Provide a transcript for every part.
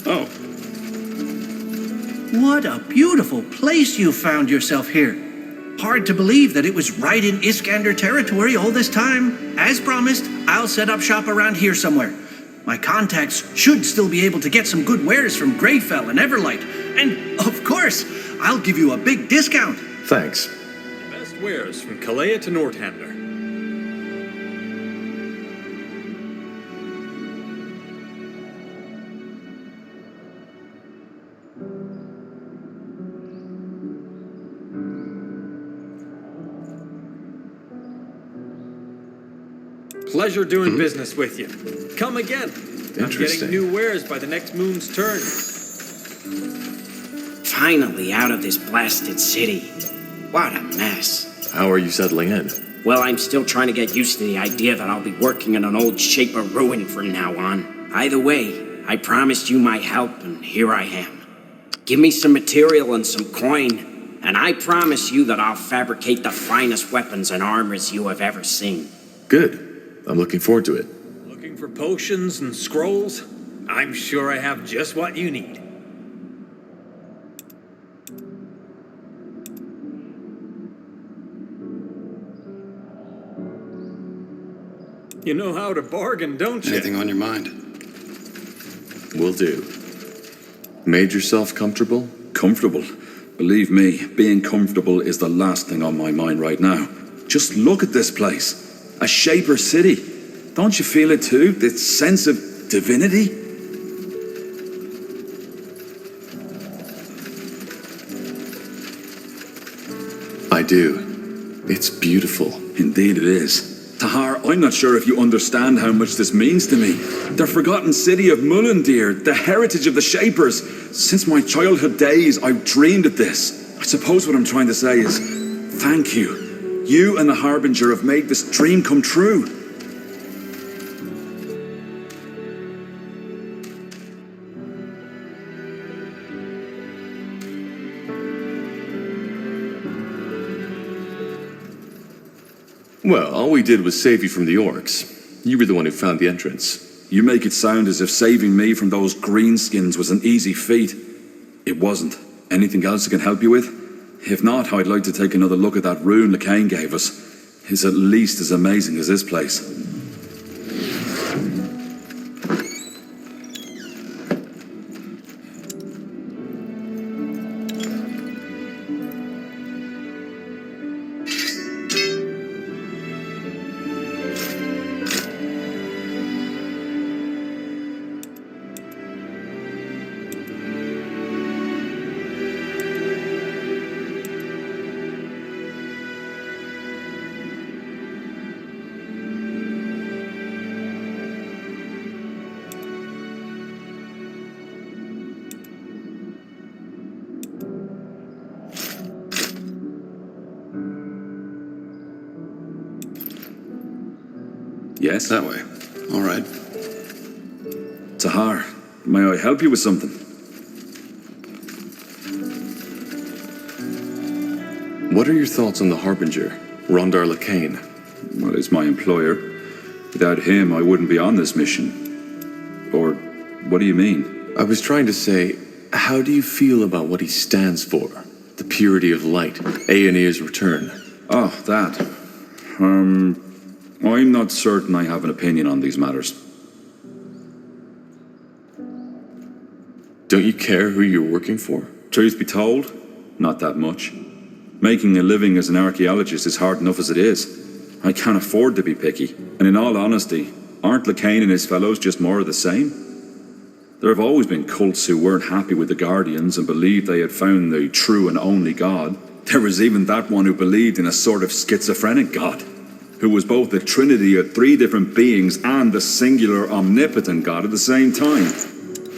Oh. What a beautiful place you found yourself here. Hard to believe that it was right in Iskander territory all this time. As promised, I'll set up shop around here somewhere. My contacts should still be able to get some good wares from Greyfell and Everlight. And, of course, I'll give you a big discount. Thanks. The best wares from Kalea to Northander. Pleasure doing business with you. Come again. I'm getting new wares by the next moon's turn. Finally out of this blasted city. What a mess. How are you settling in? Well, I'm still trying to get used to the idea that I'll be working in an old Shaper ruin from now on. Either way, I promised you my help, and here I am. Give me some material and some coin, and I promise you that I'll fabricate the finest weapons and armors you have ever seen. Good. I'm looking forward to it. Looking for potions and scrolls? I'm sure I have just what you need. You know how to bargain, don't you? Anything on your mind? Will do. Made yourself comfortable? Comfortable? Believe me, being comfortable is the last thing on my mind right now. Just look at this place. A Shaper city. Don't you feel it too? This sense of divinity? I do. It's beautiful. Indeed it is. Tahar, I'm not sure if you understand how much this means to me. The forgotten city of Mullendeer, the heritage of the Shapers. Since my childhood days, I've dreamed of this. I suppose what I'm trying to say is, thank you. You and the Harbinger have made this dream come true. Well, all we did was save you from the orcs. You were the one who found the entrance. You make it sound as if saving me from those greenskins was an easy feat. It wasn't. Anything else I can help you with? If not, I'd like to take another look at that rune Lacane gave us. It's at least as amazing as this place. Yes? That way. All right. Tahar, may I help you with something? What are your thoughts on the Harbinger, Rondar Lacane? Well, he's my employer. Without him, I wouldn't be on this mission. Or, what do you mean? I was trying to say, how do you feel about what he stands for? The purity of light, Aeneir's return. Oh, that. I'm not certain I have an opinion on these matters. Don't you care who you're working for? Truth be told, not that much. Making a living as an archaeologist is hard enough as it is. I can't afford to be picky. And in all honesty, aren't Lacane and his fellows just more of the same? There have always been cults who weren't happy with the Guardians and believed they had found the true and only God. There was even that one who believed in a sort of schizophrenic God, who was both the trinity of three different beings and the singular omnipotent God at the same time.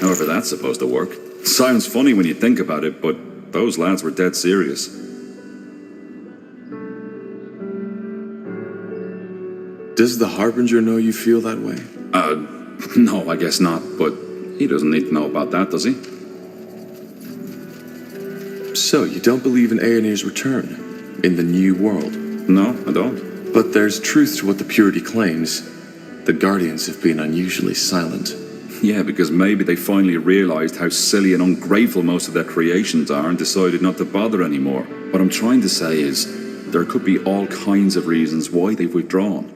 However that's supposed to work. Sounds funny when you think about it, but those lads were dead serious. Does the Harbinger know you feel that way? No, I guess not, but he doesn't need to know about that, does he? So, you don't believe in Aeneir's return? In the new world? No, I don't. But there's truth to what the Purity claims. The Guardians have been unusually silent. Yeah, because maybe they finally realized how silly and ungrateful most of their creations are and decided not to bother anymore. What I'm trying to say is, there could be all kinds of reasons why they've withdrawn.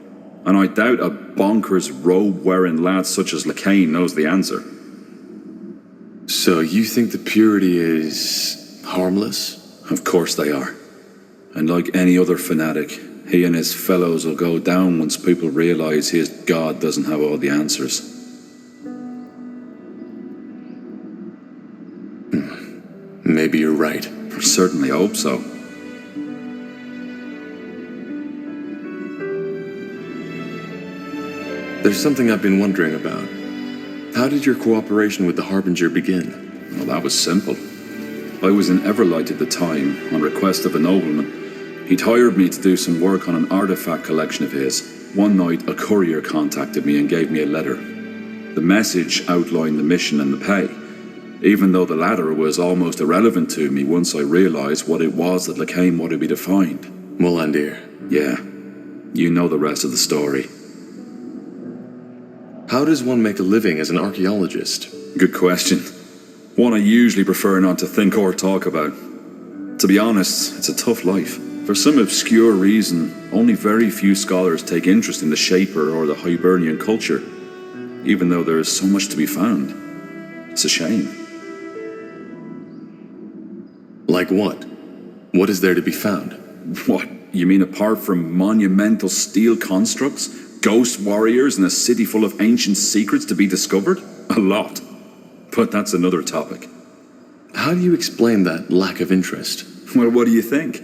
And I doubt a bonkers robe-wearing lad such as Lacane knows the answer. So you think the purity is harmless? Of course they are. And like any other fanatic, he and his fellows will go down once people realize his god doesn't have all the answers. Maybe you're right. I certainly hope so. There's something I've been wondering about. How did your cooperation with the Harbinger begin? Well, that was simple. I was in Everlight at the time, on request of a nobleman. He'd hired me to do some work on an artifact collection of his. One night, a courier contacted me and gave me a letter. The message outlined the mission and the pay, even though the latter was almost irrelevant to me once I realized what it was that Lacane wanted me to find. Molandir. Yeah, you know the rest of the story. How does one make a living as an archaeologist? Good question. One I usually prefer not to think or talk about. To be honest, it's a tough life. For some obscure reason, only very few scholars take interest in the Shaper or the Hibernian culture, even though there is so much to be found. It's a shame. Like what? What is there to be found? What? You mean apart from monumental steel constructs, ghost warriors, and a city full of ancient secrets to be discovered? A lot. But that's another topic. How do you explain that lack of interest? Well, what do you think?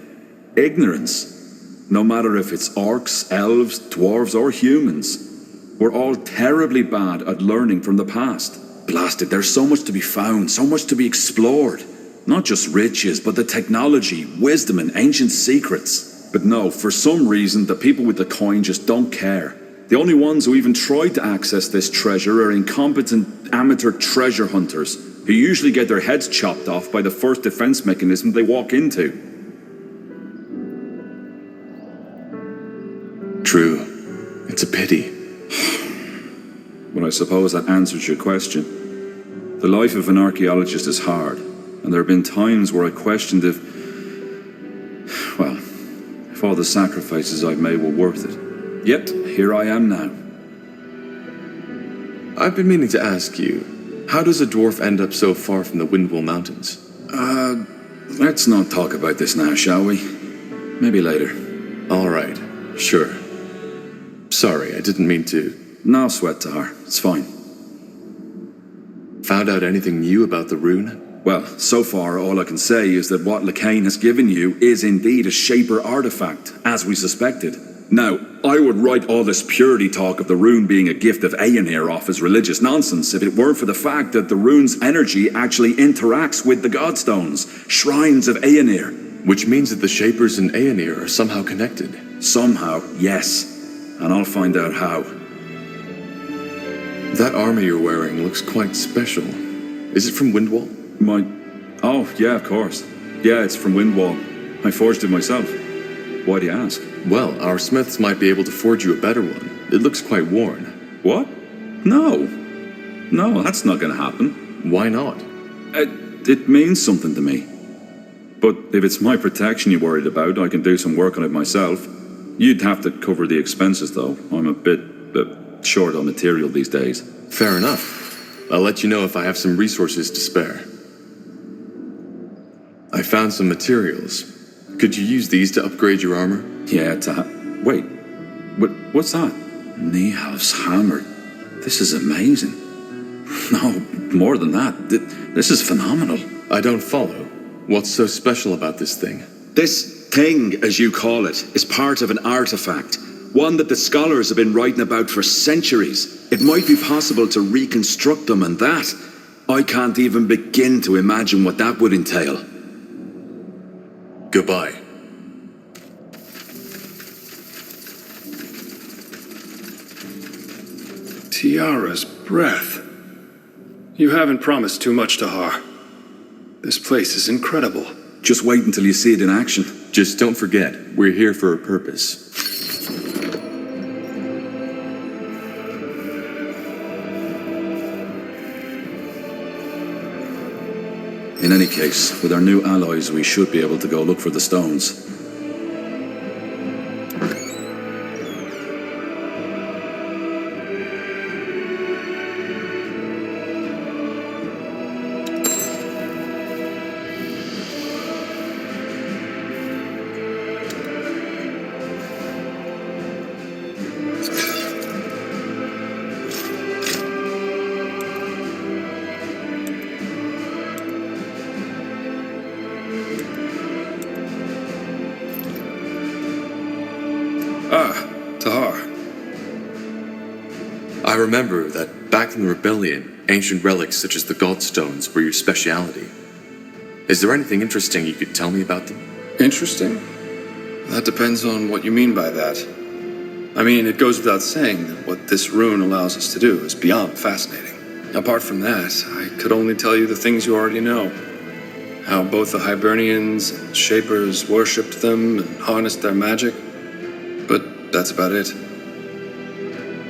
Ignorance. No matter if it's orcs, elves, dwarves, or humans. We're all terribly bad at learning from the past. Blasted, there's so much to be found, so much to be explored. Not just riches, but the technology, wisdom, and ancient secrets. But no, for some reason, the people with the coin just don't care. The only ones who even try to access this treasure are incompetent amateur treasure hunters, who usually get their heads chopped off by the first defense mechanism they walk into. True. It's a pity. Well, I suppose that answers your question. The life of an archaeologist is hard, and there have been times where I questioned if all the sacrifices I've made were worth it. Yet, here I am now. I've been meaning to ask you, how does a dwarf end up so far from the Windwall Mountains? Let's not talk about this now, shall we? Maybe later. All right, sure. Sorry, I didn't mean to. No sweat, Tahar. It's fine. Found out anything new about the rune? Well, so far all I can say is that what Lacane has given you is indeed a Shaper artifact, as we suspected. Now, I would write all this purity talk of the rune being a gift of Aenir off as religious nonsense if it weren't for the fact that the rune's energy actually interacts with the Godstones, shrines of Aenir. Which means that the Shapers and Aenir are somehow connected. Somehow, yes. And I'll find out how. That armor you're wearing looks quite special. Is it from Windwall? Oh, yeah, of course. Yeah, it's from Windwall. I forged it myself. Why do you ask? Well, our smiths might be able to forge you a better one. It looks quite worn. What? No, that's not going to happen. Why not? It means something to me. But if it's my protection you're worried about, I can do some work on it myself. You'd have to cover the expenses, though. I'm a bit short on material these days. Fair enough. I'll let you know if I have some resources to spare. I found some materials. Could you use these to upgrade your armor? Yeah, wait. What's that? Nihal's hammer. This is amazing. No, more than that. This is phenomenal. I don't follow. What's so special about this thing? This thing, as you call it, is part of an artifact. One that the scholars have been writing about for centuries. It might be possible to reconstruct them, and that, I can't even begin to imagine what that would entail. Goodbye. Tiara's breath. You haven't promised too much, Tahar. This place is incredible. Just wait until you see it in action. Just don't forget, we're here for a purpose. In any case, with our new alloys, we should be able to go look for the stones. Tahar. I remember that back in the rebellion, ancient relics such as the Godstones were your speciality. Is there anything interesting you could tell me about them? Interesting? That depends on what you mean by that. I mean, it goes without saying that what this rune allows us to do is beyond fascinating. Apart from that, I could only tell you the things you already know. How both the Hibernians and Shapers worshipped them and harnessed their magic. But that's about it.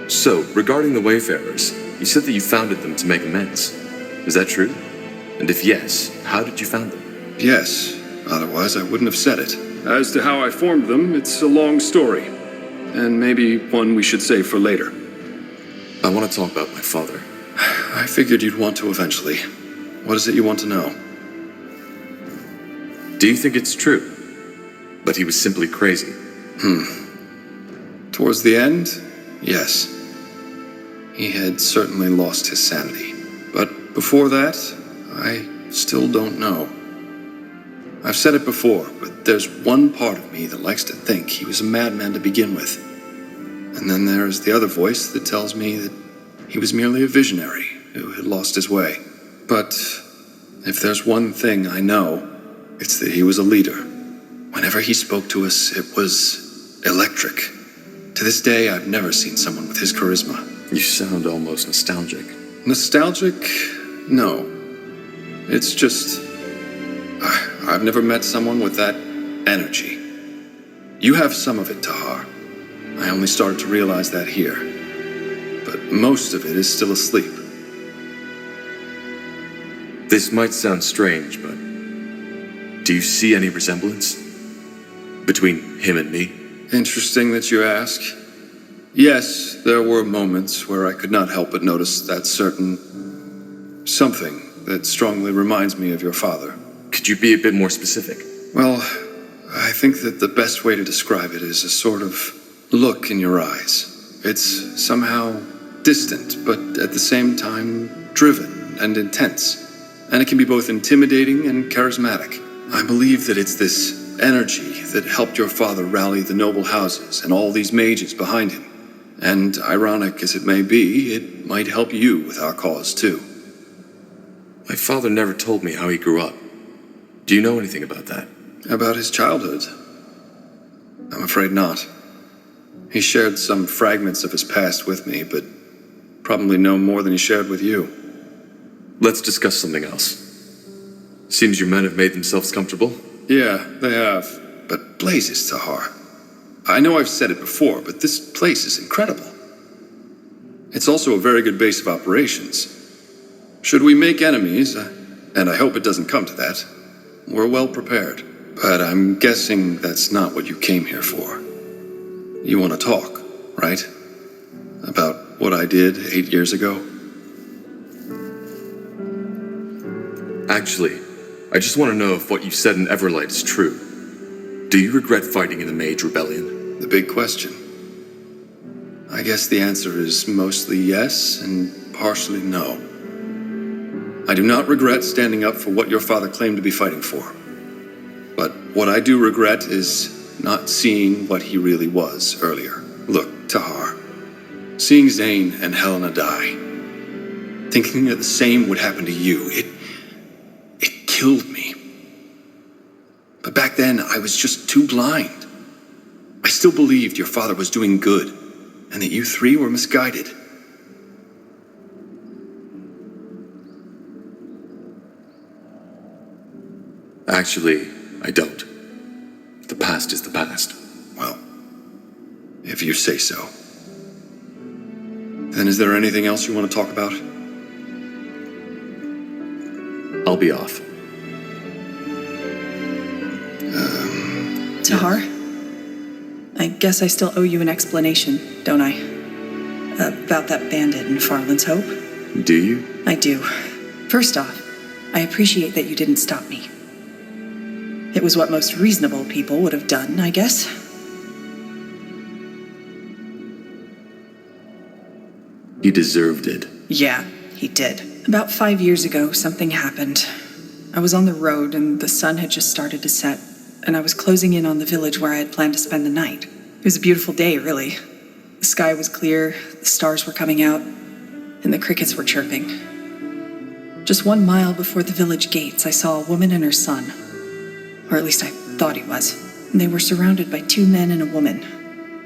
So, regarding the Wayfarers, you said that you founded them to make amends. Is that true? And if yes, how did you found them? Yes, otherwise I wouldn't have said it. As to how I formed them, it's a long story. And maybe one we should save for later. I want to talk about my father. I figured you'd want to eventually. What is it you want to know? Do you think it's true? But he was simply crazy. Towards the end, yes. He had certainly lost his sanity. But before that, I still don't know. I've said it before, but there's one part of me that likes to think he was a madman to begin with. And then there's the other voice that tells me that he was merely a visionary who had lost his way. But if there's one thing I know, it's that he was a leader. Whenever he spoke to us, it was electric. To this day, I've never seen someone with his charisma. You sound almost nostalgic. Nostalgic? No. It's just... I've never met someone with that energy. You have some of it, Tahar. I only started to realize that here. But most of it is still asleep. This might sound strange, but do you see any resemblance between him and me? Interesting that you ask. Yes, there were moments where I could not help but notice that certain something that strongly reminds me of your father. Could you be a bit more specific? Well, I think that the best way to describe it is a sort of look in your eyes. It's somehow distant, but at the same time driven and intense. And it can be both intimidating and charismatic. I believe that it's this energy that helped your father rally the noble houses and all these mages behind him. And ironic as it may be, it might help you with our cause too. My father never told me how he grew up. Do you know anything about that? About his childhood? I'm afraid not. He shared some fragments of his past with me, but probably no more than he shared with you. Let's discuss something else. Seems your men have made themselves comfortable. Yeah, they have. But blazes, Tahar. I know I've said it before, but this place is incredible. It's also a very good base of operations. Should we make enemies, and I hope it doesn't come to that, we're well prepared. But I'm guessing that's not what you came here for. You want to talk, right? About what I did 8 years ago? Actually, I just want to know if what you said in Everlight is true. Do you regret fighting in the Mage Rebellion? The big question. I guess the answer is mostly yes and partially no. I do not regret standing up for what your father claimed to be fighting for. But what I do regret is not seeing what he really was earlier. Look, Tahar, seeing Zane and Helena die, thinking that the same would happen to you, it killed me. But back then, I was just too blind. I still believed your father was doing good, and that you three were misguided. Actually, I don't. The past is the past. Well, if you say so. Then is there anything else you want to talk about? I'll be off. Tahar? I guess I still owe you an explanation, don't I? About that bandit in Farland's Hope? Do you? I do. First off, I appreciate that you didn't stop me. It was what most reasonable people would have done, I guess. He deserved it. Yeah, he did. About 5 years ago, something happened. I was on the road and the sun had just started to set, and I was closing in on the village where I had planned to spend the night. It was a beautiful day, really. The sky was clear, the stars were coming out, and the crickets were chirping. Just 1 mile before the village gates, I saw a woman and her son. Or at least I thought he was. And they were surrounded by 2 men and a woman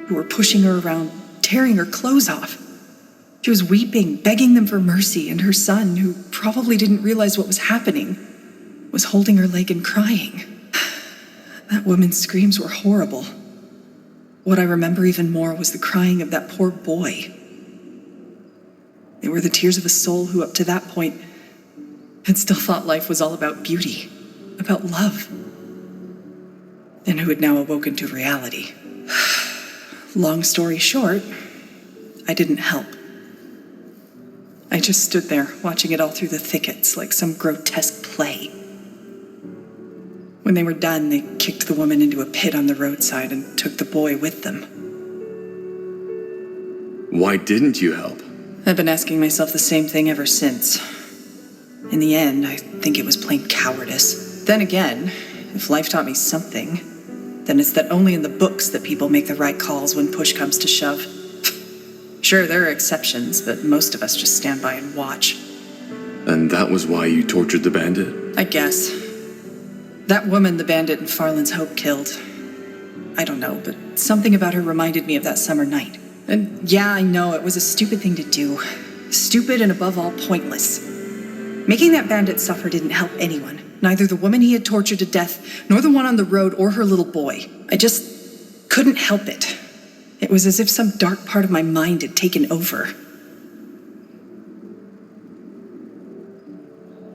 who were pushing her around, tearing her clothes off. She was weeping, begging them for mercy, and her son, who probably didn't realize what was happening, was holding her leg and crying. That woman's screams were horrible. What I remember even more was the crying of that poor boy. They were the tears of a soul who, up to that point, had still thought life was all about beauty, about love, and who had now awoken to reality. Long story short, I didn't help. I just stood there, watching it all through the thickets, like some grotesque play. When they were done, they kicked the woman into a pit on the roadside and took the boy with them. Why didn't you help? I've been asking myself the same thing ever since. In the end, I think it was plain cowardice. Then again, if life taught me something, then it's that only in the books that people make the right calls when push comes to shove. Sure, there are exceptions, but most of us just stand by and watch. And that was why you tortured the bandit? I guess. That woman the bandit in Farland's Hope killed. I don't know, but something about her reminded me of that summer night. And yeah, I know, it was a stupid thing to do. Stupid and above all, pointless. Making that bandit suffer didn't help anyone. Neither the woman he had tortured to death, nor the one on the road, or her little boy. I just couldn't help it. It was as if some dark part of my mind had taken over.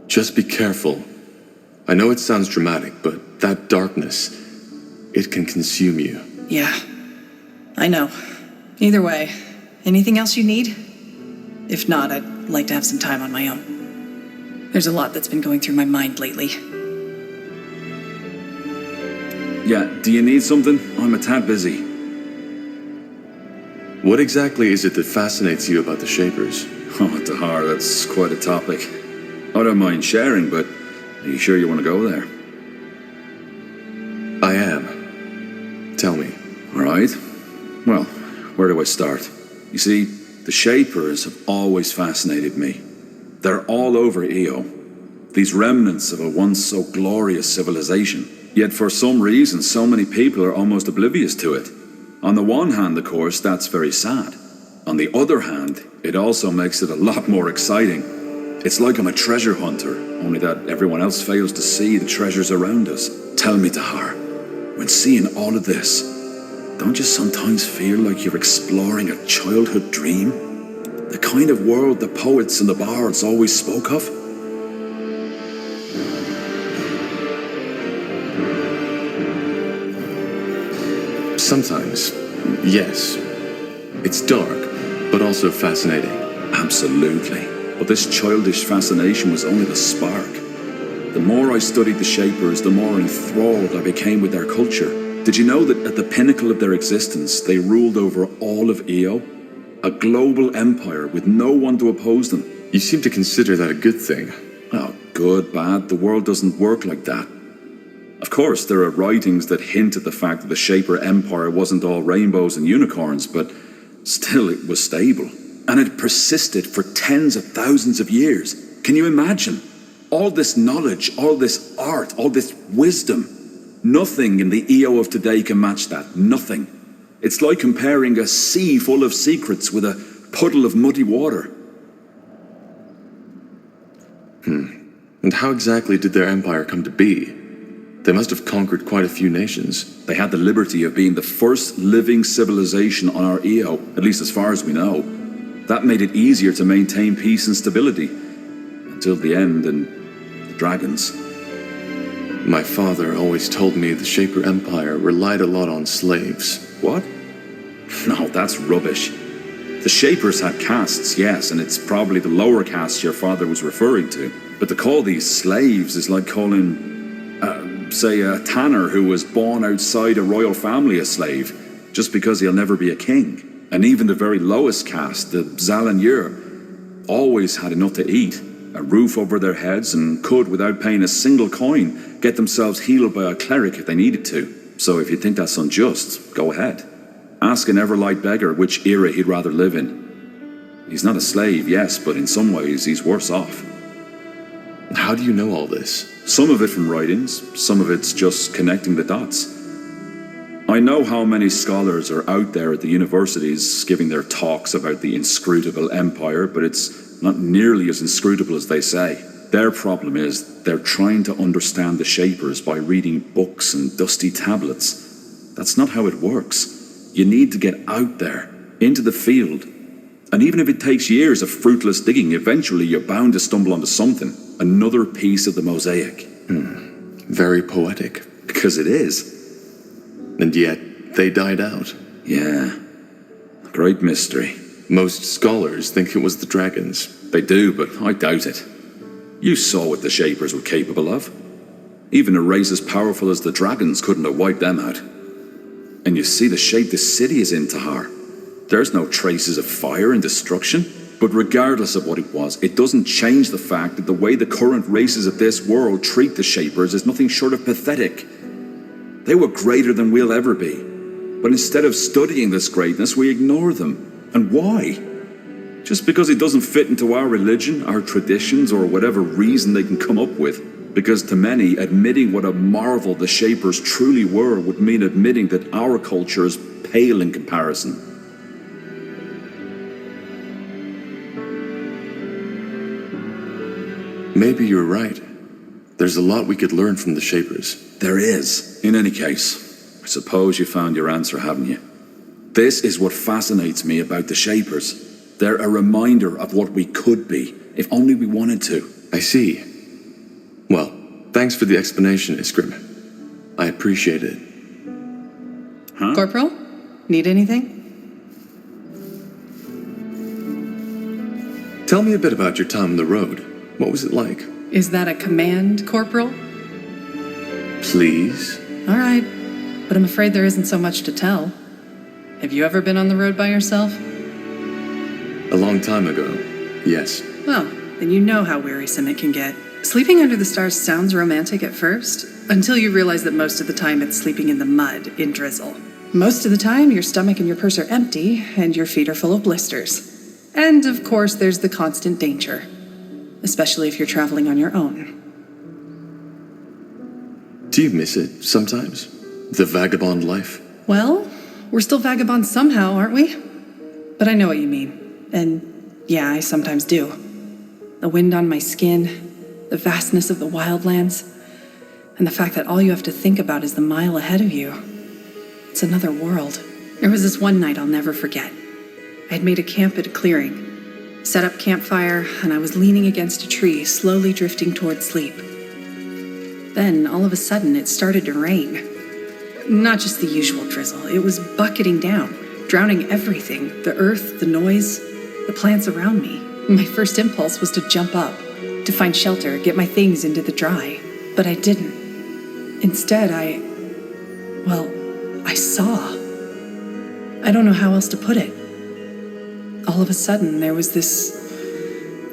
Just be careful. I know it sounds dramatic, but that darkness, it can consume you. Yeah, I know. Either way, anything else you need? If not, I'd like to have some time on my own. There's a lot that's been going through my mind lately. Yeah, do you need something? I'm a tad busy. What exactly is it that fascinates you about the Shapers? Oh, Tahar, that's quite a topic. I don't mind sharing, but are you sure you want to go there? I am. Tell me. All right. Well, where do I start? You see, the Shapers have always fascinated me. They're all over Io. These remnants of a once so glorious civilization. Yet for some reason, so many people are almost oblivious to it. On the one hand, of course, that's very sad. On the other hand, it also makes it a lot more exciting. It's like I'm a treasure hunter, only that everyone else fails to see the treasures around us. Tell me, Tahar, when seeing all of this, don't you sometimes feel like you're exploring a childhood dream? The kind of world the poets and the bards always spoke of? Sometimes, yes. It's dark, but also fascinating. Absolutely. But this childish fascination was only the spark. The more I studied the Shapers, the more enthralled I became with their culture. Did you know that at the pinnacle of their existence, they ruled over all of Io? A global empire with no one to oppose them. You seem to consider that a good thing. Oh, good, bad. The world doesn't work like that. Of course, there are writings that hint at the fact that the Shaper Empire wasn't all rainbows and unicorns, but still it was stable. And it persisted for tens of thousands of years. Can you imagine? All this knowledge, all this art, all this wisdom. Nothing in the Io of today can match that. Nothing. It's like comparing a sea full of secrets with a puddle of muddy water. And how exactly did their empire come to be? They must have conquered quite a few nations. They had the liberty of being the first living civilization on our Io, at least as far as we know. That made it easier to maintain peace and stability. Until the end and the dragons. My father always told me the Shaper Empire relied a lot on slaves. What? No, that's rubbish. The Shapers had castes, yes, and it's probably the lower castes your father was referring to. But to call these slaves is like calling, say, a tanner who was born outside a royal family a slave, just because he'll never be a king. And even the very lowest caste, the Zalanyur, always had enough to eat, a roof over their heads, and could, without paying a single coin, get themselves healed by a cleric if they needed to. So if you think that's unjust, go ahead. Ask an Everlight beggar which era he'd rather live in. He's not a slave, yes, but in some ways he's worse off. How do you know all this? Some of it from writings, some of it's just connecting the dots. I know how many scholars are out there at the universities giving their talks about the inscrutable empire, but it's not nearly as inscrutable as they say. Their problem is they're trying to understand the Shapers by reading books and dusty tablets. That's not how it works. You need to get out there, into the field. And even if it takes years of fruitless digging, eventually you're bound to stumble onto something. Another piece of the mosaic. Very poetic. Because it is. And yet, they died out. Yeah. A great mystery. Most scholars think it was the dragons. They do, but I doubt it. You saw what the Shapers were capable of. Even a race as powerful as the dragons couldn't have wiped them out. And you see the shape this city is in, Tahar. There's no traces of fire and destruction. But regardless of what it was, it doesn't change the fact that the way the current races of this world treat the Shapers is nothing short of pathetic. They were greater than we'll ever be. But instead of studying this greatness, we ignore them. And why? Just because it doesn't fit into our religion, our traditions, or whatever reason they can come up with. Because to many, admitting what a marvel the Shapers truly were would mean admitting that our culture is pale in comparison. Maybe you're right. There's a lot we could learn from the Shapers. There is. In any case, I suppose you found your answer, haven't you? This is what fascinates me about the Shapers. They're a reminder of what we could be, if only we wanted to. I see. Well, thanks for the explanation, Iskrim. I appreciate it. Huh? Corporal? Need anything? Tell me a bit about your time on the road. What was it like? Is that a command, Corporal? Please? All right, but I'm afraid there isn't so much to tell. Have you ever been on the road by yourself? A long time ago, yes. Well, then you know how wearisome it can get. Sleeping under the stars sounds romantic at first, until you realize that most of the time it's sleeping in the mud in drizzle. Most of the time, your stomach and your purse are empty, and your feet are full of blisters. And, of course, there's the constant danger, especially if you're traveling on your own. Do you miss it sometimes? The vagabond life? Well, we're still vagabonds somehow, aren't we? But I know what you mean. And yeah, I sometimes do. The wind on my skin, the vastness of the wildlands, and the fact that all you have to think about is the mile ahead of you. It's another world. There was this one night I'll never forget. I had made a camp at a clearing, set up campfire, and I was leaning against a tree, slowly drifting toward sleep. Then, all of a sudden, it started to rain. Not just the usual drizzle, it was bucketing down, drowning everything, the earth, the noise, the plants around me. My first impulse was to jump up, to find shelter, get my things into the dry. But I didn't. Instead, I saw. I don't know how else to put it. All of a sudden, there was this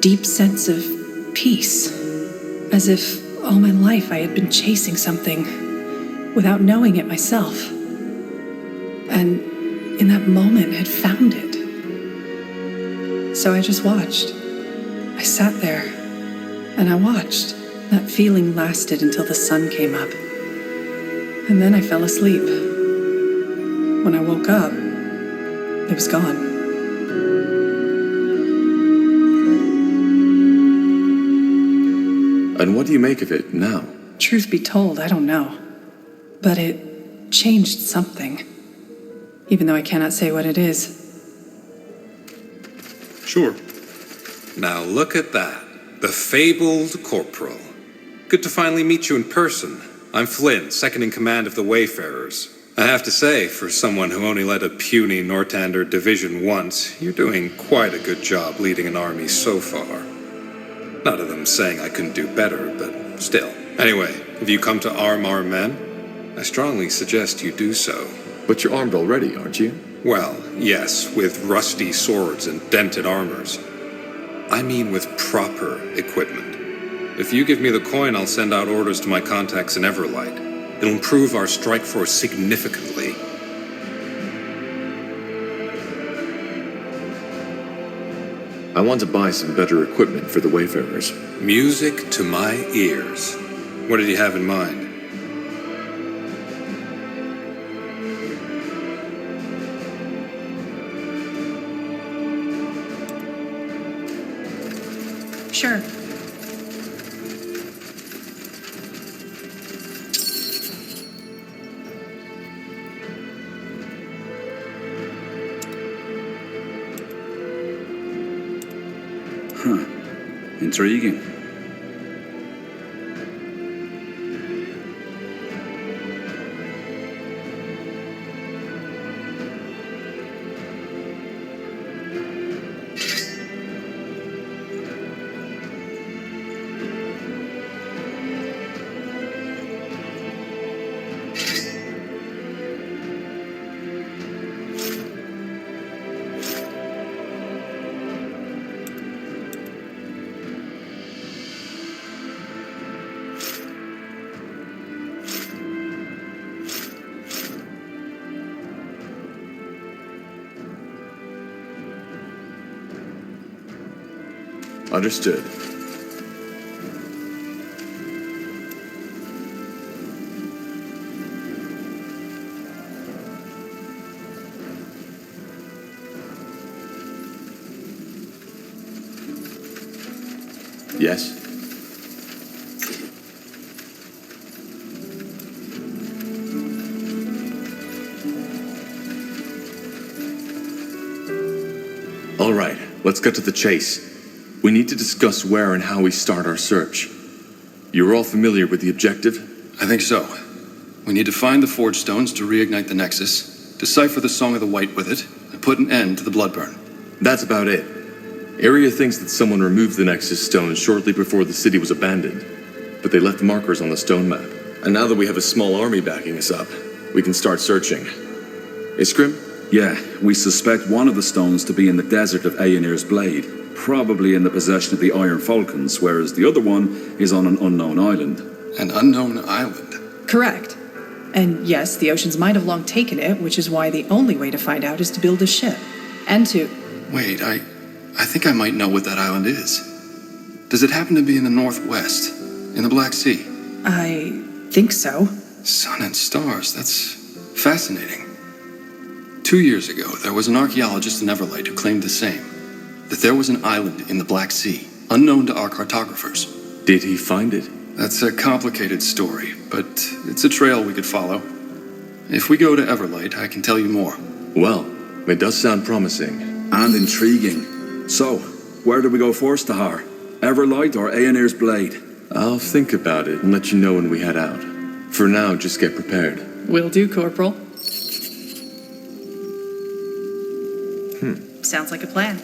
deep sense of peace, as if all my life I had been chasing something without knowing it myself. And in that moment had found it. So I just watched. I sat there and I watched. That feeling lasted until the sun came up. And then I fell asleep. When I woke up, it was gone. And what do you make of it now? Truth be told, I don't know. But it changed something. Even though I cannot say what it is. Sure. Now look at that. The fabled Corporal. Good to finally meet you in person. I'm Flynn, second in command of the Wayfarers. I have to say, for someone who only led a puny Nortander division once, you're doing quite a good job leading an army so far. Not of them saying I couldn't do better, but still. Anyway, if you come to arm our men, I strongly suggest you do so. But you're armed already, aren't you? Well, yes, with rusty swords and dented armors. I mean with proper equipment. If you give me the coin, I'll send out orders to my contacts in Everlight. It'll improve our strike force significantly. I want to buy some better equipment for the Wayfarers. Music to my ears. What did you have in mind? Sure. Huh. Intriguing. Understood. Yes? All right, let's get to the chase. We need to discuss where and how we start our search. You're all familiar with the objective? I think so. We need to find the Forge Stones to reignite the Nexus, decipher the Song of the White with it, and put an end to the Bloodburn. That's about it. Area thinks that someone removed the Nexus Stones shortly before the city was abandoned, but they left markers on the stone map. And now that we have a small army backing us up, we can start searching. Iskrim? Yeah, we suspect one of the stones to be in the desert of Aenir's Blade, probably in the possession of the Iron Falcons, whereas the other one is on an unknown island. An unknown island? Correct. And yes, the oceans might have long taken it, which is why the only way to find out is to build a ship. And to... Wait, I think I might know what that island is. Does it happen to be in the northwest, in the Black Sea? I think so. Sun and stars, that's fascinating. 2 years ago, there was an archaeologist in Everlight who claimed the same. That there was an island in the Black Sea, unknown to our cartographers. Did he find it? That's a complicated story, but it's a trail we could follow. If we go to Everlight, I can tell you more. Well, it does sound promising. And intriguing. So, where do we go first, Tahar? Everlight or Aenir's Blade? I'll think about it and let you know when we head out. For now, just get prepared. Will do, Corporal. Sounds like a plan.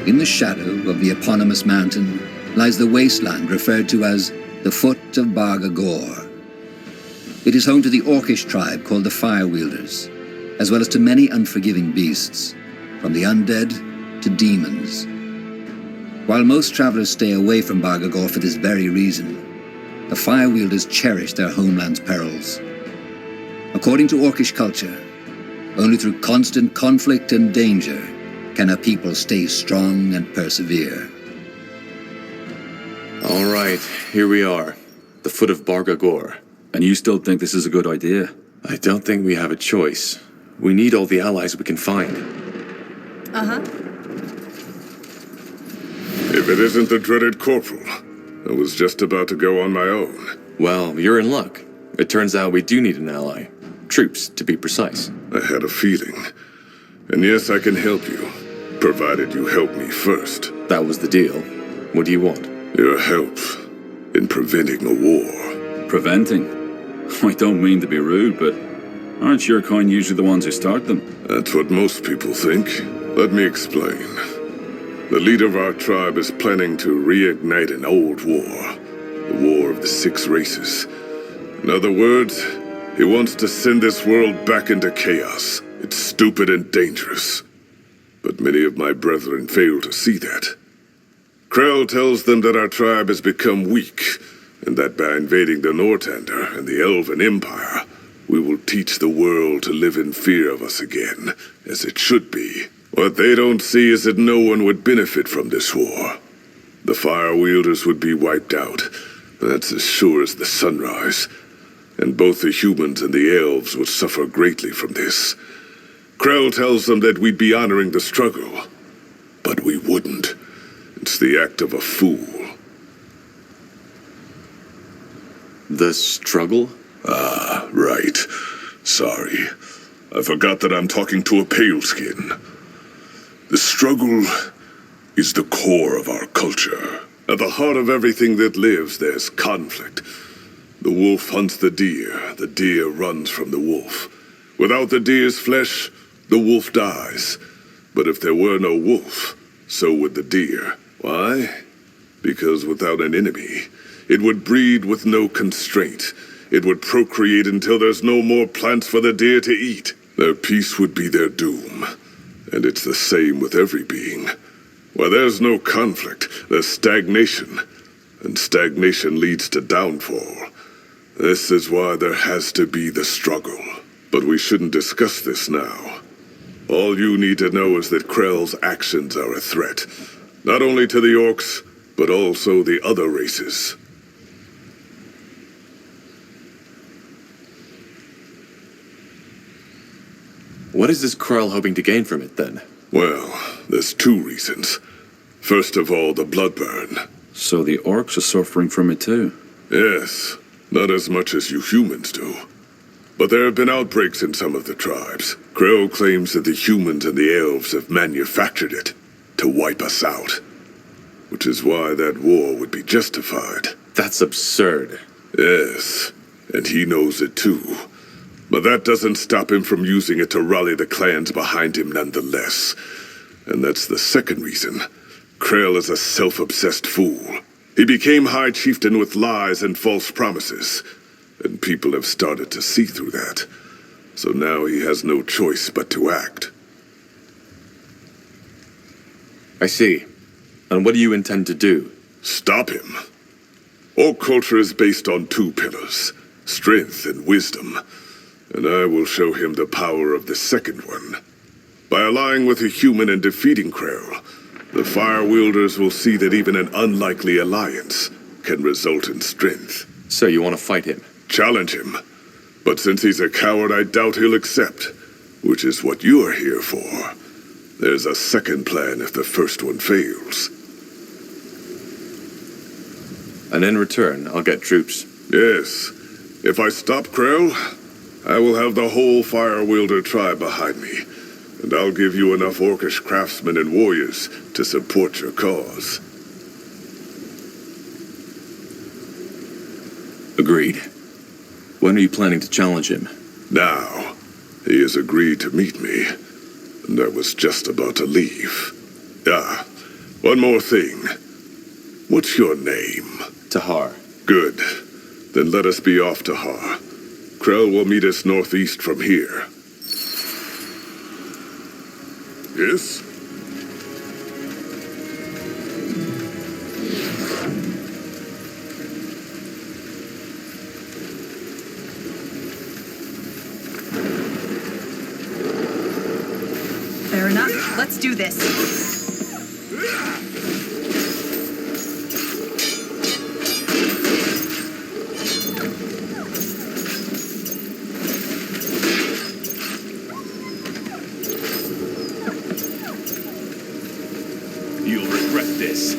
In the shadow of the eponymous mountain lies the wasteland referred to as the Foot of Barga Gor. It is home to the Orcish tribe called the Firewielders, as well as to many unforgiving beasts. from the undead to demons. While most travelers stay away from Bargagor for this very reason, the Firewielders cherish their homeland's perils. According to Orcish culture, only through constant conflict and danger can a people stay strong and persevere. All right, here we are. The foot of Bargagor. And you still think this is a good idea? I don't think we have a choice. We need all the allies we can find. Uh-huh. If it isn't the dreaded Corporal, I was just about to go on my own. Well, you're in luck. It turns out we do need an ally. Troops, to be precise. I had a feeling. And yes, I can help you, provided you help me first. That was the deal. What do you want? Your help in preventing a war. Preventing? I don't mean to be rude, but aren't your kind usually the ones who start them? That's what most people think. Let me explain. The leader of our tribe is planning to reignite an old war. The War of the Six Races. In other words, he wants to send this world back into chaos. It's stupid and dangerous. But many of my brethren fail to see that. Krell tells them that our tribe has become weak, and that by invading the Nortander and the Elven Empire, we will teach the world to live in fear of us again, as it should be. What they don't see is that no one would benefit from this war. The Firewielders would be wiped out. That's as sure as the sunrise. And both the humans and the elves would suffer greatly from this. Krell tells them that we'd be honoring the struggle. But we wouldn't. It's the act of a fool. The struggle? Ah, right. Sorry. I forgot that I'm talking to a pale skin. The struggle is the core of our culture. At the heart of everything that lives, there's conflict. The wolf hunts the deer runs from the wolf. Without the deer's flesh, the wolf dies. But if there were no wolf, so would the deer. Why? Because without an enemy, it would breed with no constraint. It would procreate until there's no more plants for the deer to eat. Their peace would be their doom. And it's the same with every being. Where there's no conflict, there's stagnation. And stagnation leads to downfall. This is why there has to be the struggle. But we shouldn't discuss this now. All you need to know is that Krell's actions are a threat. Not only to the Orcs, but also the other races. What is this Krell hoping to gain from it, then? Well, there's two reasons. First of all, the bloodburn. So the orcs are suffering from it too? Yes, not as much as you humans do. But there have been outbreaks in some of the tribes. Krell claims that the humans and the elves have manufactured it to wipe us out. Which is why that war would be justified. That's absurd. Yes, and he knows it too. But that doesn't stop him from using it to rally the clans behind him nonetheless. And that's the second reason. Krell is a self-obsessed fool. He became High Chieftain with lies and false promises. And people have started to see through that. So now he has no choice but to act. I see. And what do you intend to do? Stop him. All culture is based on two pillars, strength and wisdom. And I will show him the power of the second one. By allying with a human and defeating Krell, the Firewielders will see that even an unlikely alliance can result in strength. So you want to fight him? Challenge him. But since he's a coward, I doubt he'll accept. Which is what you're here for. There's a second plan if the first one fails. And in return, I'll get troops. Yes. If I stop Krell, I will have the whole Firewielder tribe behind me. And I'll give you enough Orcish craftsmen and warriors to support your cause. Agreed. When are you planning to challenge him? Now. He has agreed to meet me. And I was just about to leave. Ah, one more thing. What's your name? Tahar. Good. Then let us be off, Tahar. Krell will meet us northeast from here. Yes? Fair enough. Let's do this. You'll regret this.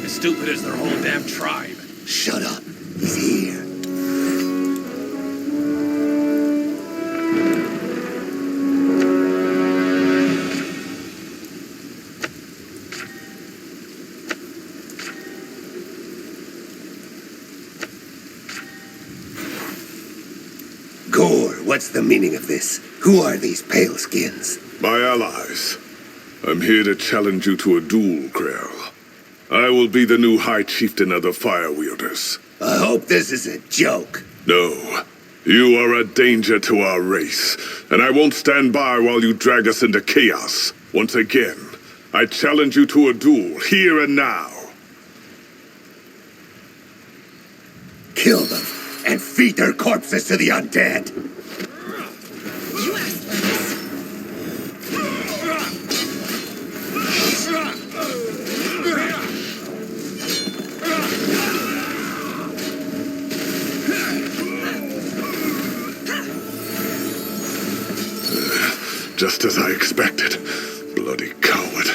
As stupid as their whole damn tribe. Shut up. He's here. Gore, what's the meaning of this? Who are these paleskins? My allies. I'm here to challenge you to a duel, Krell. I will be the new High Chieftain of the Fire Wielders. I hope this is a joke. No. You are a danger to our race, and I won't stand by while you drag us into chaos. Once again, I challenge you to a duel, here and now. Kill them, and feed their corpses to the undead. You asked for this. Just as I expected. Bloody coward.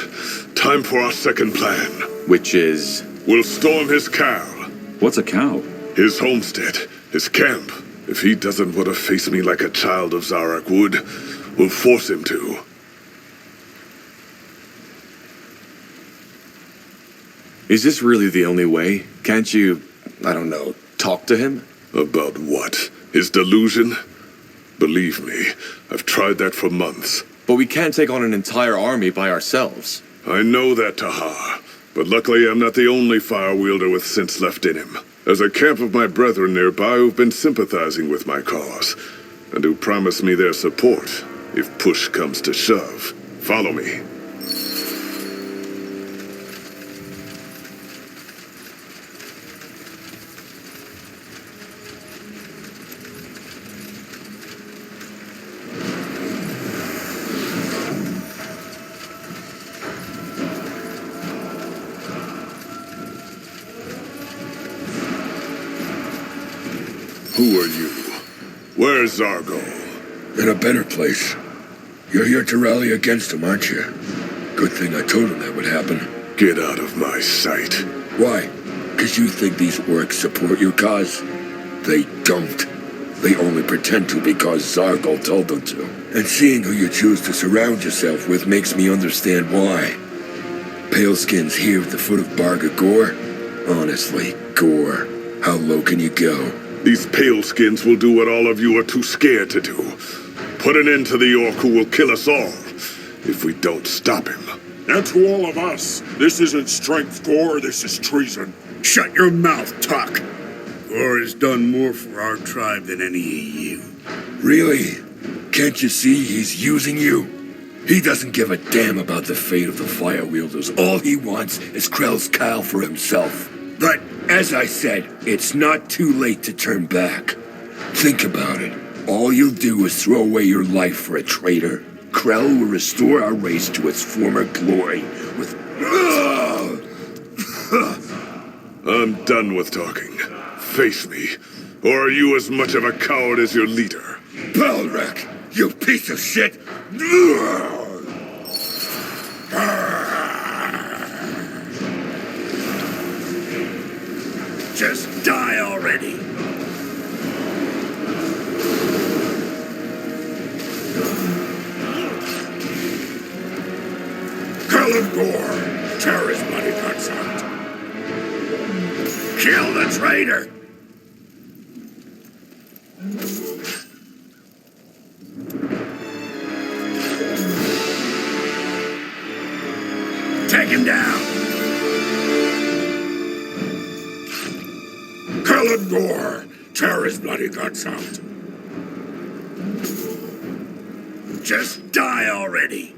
Time for our second plan. Which is? We'll storm his cow. What's a cow? His homestead. His camp. If he doesn't want to face me like a child of Zarak would, we'll force him to. Is this really the only way? Can't you, I don't know, talk to him? About what? His delusion? Believe me, I've tried that for months. But we can't take on an entire army by ourselves. I know that, Tahar. But luckily I'm not the only fire wielder with sense left in him. There's a camp of my brethren nearby who've been sympathizing with my cause, and who promise me their support if push comes to shove. Follow me. Who are you? Where's Zargo? In a better place. You're here to rally against him, aren't you? Good thing I told him that would happen. Get out of my sight. Why? Because you think these orcs support your cause? They don't. They only pretend to because Zargal told them to. And seeing who you choose to surround yourself with makes me understand why. Paleskins here at the foot of Barga Gore? Honestly, Gore, how low can you go? These paleskins will do what all of you are too scared to do. Put an end to the orc who will kill us all, if we don't stop him. And to all of us, this isn't strength, Gore, this is treason. Shut your mouth, Tuck. Gore has done more for our tribe than any of you. Really? Can't you see he's using you? He doesn't give a damn about the fate of the Fire Wielders. All he wants is Krell's Kyle for himself. But, as I said, it's not too late to turn back. Think about it. All you'll do is throw away your life for a traitor. Krell will restore our race to its former glory with... I'm done with talking. Face me, or are you as much of a coward as your leader? Balrek, you piece of shit! Just die already! traitor! Take him down! Kill him, Gore! Tear his bloody guts out! Just die already!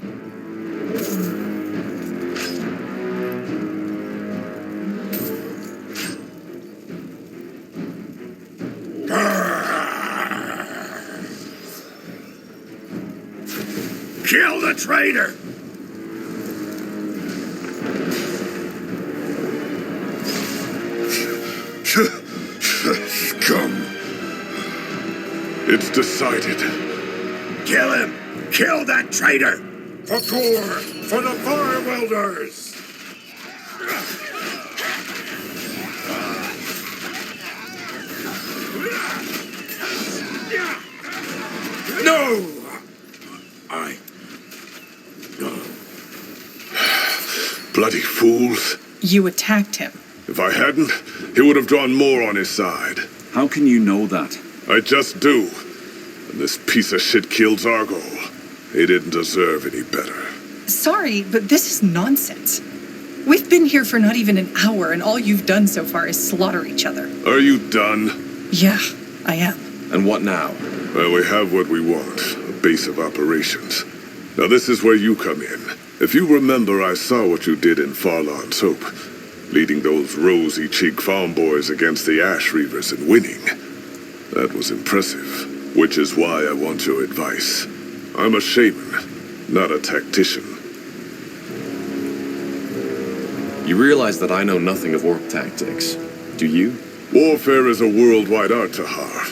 Kill the traitor! Scum! It's decided. Kill him! Kill that traitor! For Gore! For the Fire Welders! No! Bloody fools. You attacked him. If I hadn't, he would have drawn more on his side. How can you know that? I just do. And this piece of shit killed Zargol. He didn't deserve any better. Sorry, but this is nonsense. We've been here for not even an hour, and all you've done so far is slaughter each other. Are you done? Yeah, I am. And what now? Well, we have what we want, a base of operations. Now this is where you come in. If you remember, I saw what you did in Farlan's Hope, leading those rosy-cheeked farm boys against the Ash Reavers and winning. That was impressive, which is why I want your advice. I'm a shaman, not a tactician. You realize that I know nothing of orc tactics, do you? Warfare is a worldwide art, Tahar.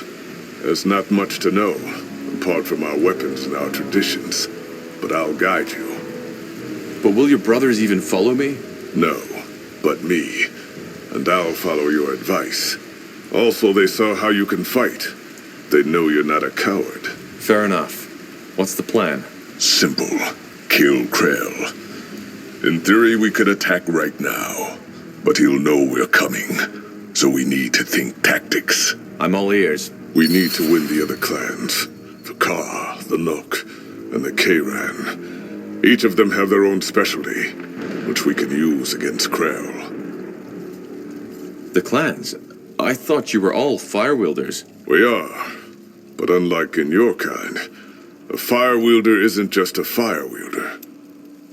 There's not much to know, apart from our weapons and our traditions. But I'll guide you. But will your brothers even follow me? No, but me. And I'll follow your advice. Also, they saw how you can fight. They know you're not a coward. Fair enough. What's the plan? Simple. Kill Krell. In theory, we could attack right now. But he'll know we're coming. So we need to think tactics. I'm all ears. We need to win the other clans. The Ka, the Nook, and the Kayran. Each of them have their own specialty, which we can use against Krell. The clans? I thought you were all fire wielders. We are. But unlike in your kind, a fire wielder isn't just a fire wielder.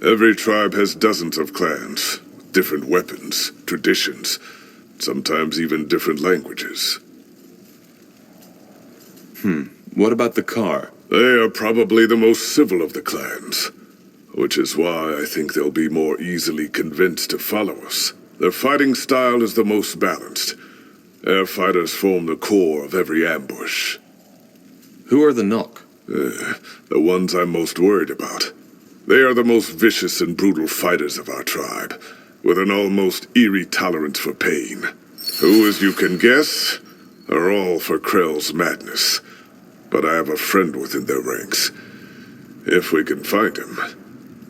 Every tribe has dozens of clans, different weapons, traditions, sometimes even different languages. What about the Car? They are probably the most civil of the clans, which is why I think they'll be more easily convinced to follow us. Their fighting style is the most balanced. Air fighters form the core of every ambush. Who are the Nook? The ones I'm most worried about. They are the most vicious and brutal fighters of our tribe, with an almost eerie tolerance for pain. Who, as you can guess, are all for Krell's madness. But I have a friend within their ranks. If we can find him,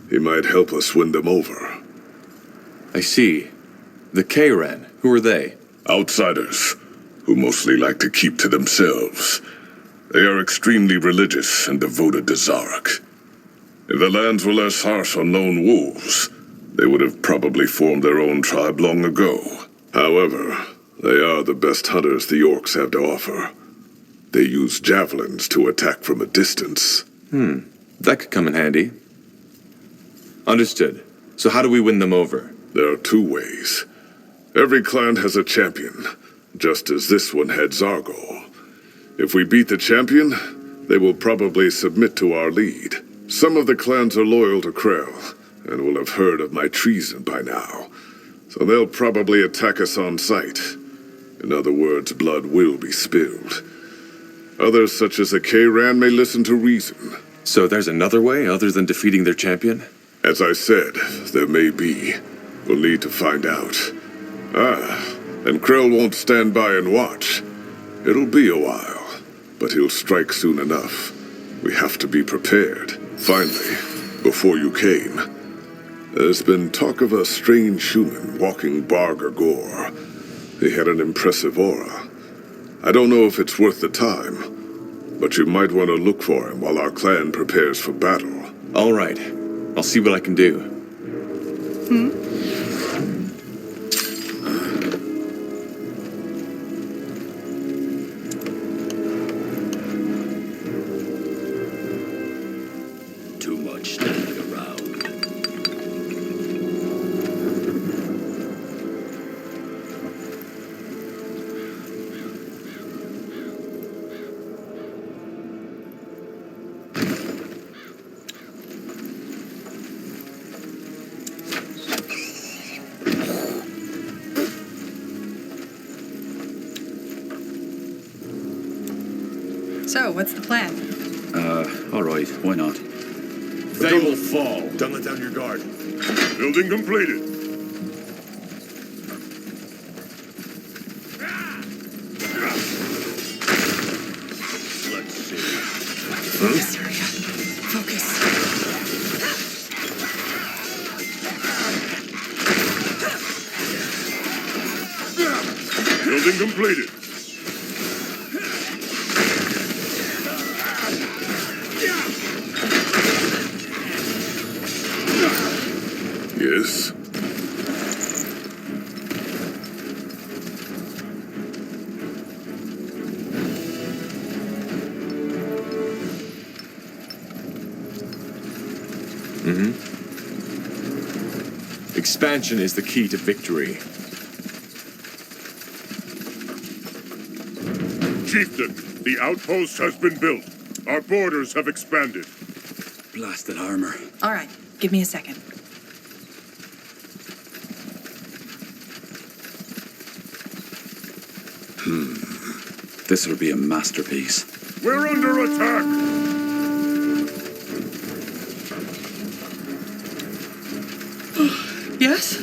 he might help us win them over. I see. The Kayran, who are they? Outsiders, who mostly like to keep to themselves. They are extremely religious and devoted to Zarek. If the lands were less harsh on lone wolves, they would have probably formed their own tribe long ago. However, they are the best hunters the orcs have to offer. They use javelins to attack from a distance. That could come in handy. Understood. So how do we win them over? There are two ways. Every clan has a champion, just as this one had Zargol. If we beat the champion, they will probably submit to our lead. Some of the clans are loyal to Krell, and will have heard of my treason by now. So they'll probably attack us on sight. In other words, blood will be spilled. Others, such as the Kayran, may listen to reason. So there's another way other than defeating their champion? As I said, there may be. We'll need to find out. And Krell won't stand by and watch. It'll be a while, but he'll strike soon enough. We have to be prepared. Finally, before you came, there's been talk of a strange human walking Bargor Gore. He had an impressive aura. I don't know if it's worth the time, but you might want to look for him while our clan prepares for battle. All right. I'll see what I can do. Too much standing around. So, what's the plan? All right, why not? They will fall. Don't let down your guard. Building completed. Let's see. Focus, Surya. Focus. Building completed. Yes. Expansion is the key to victory. Chieftain, the outpost has been built. Our borders have expanded. Blasted armor. All right, give me a second. This'll be a masterpiece. We're under attack. Yes?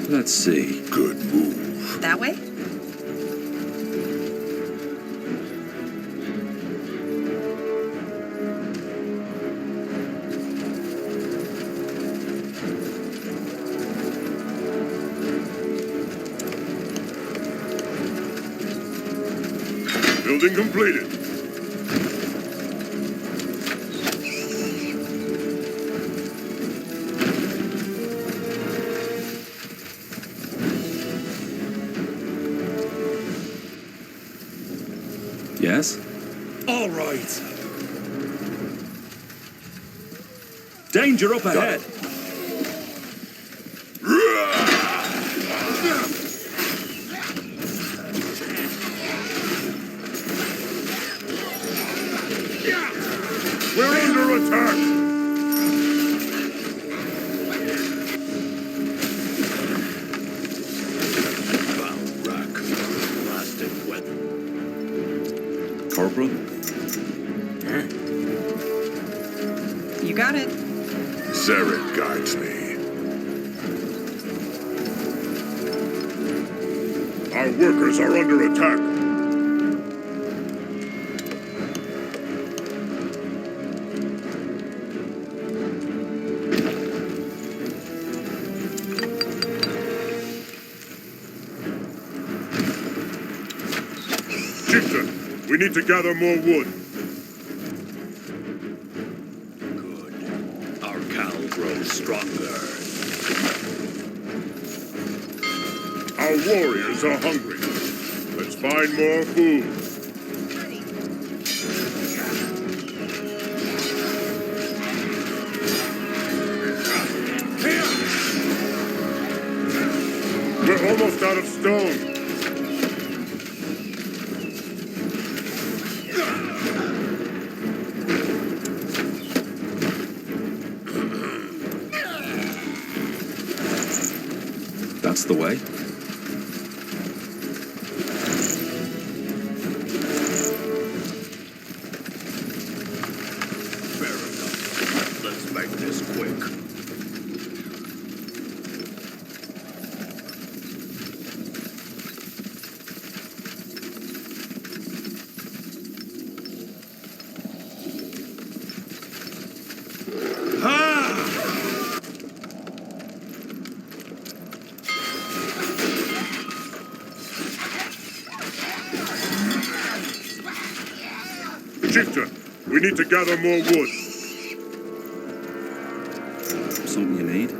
Let's see. Good move. That way? Building completed. Yes? All right. Danger up ahead! We're under attack. Found rock. Blasted wet. Corporal? You got it. Zarek guides me. Our workers are under attack. Chieftain, we need to gather more wood. Good. Our cow grows stronger. Our warriors are hungry. Let's find more food. We're almost out of stone. That's the way. Fair enough. Let's make this quick. Chieftain, we need to gather more wood. Something you need?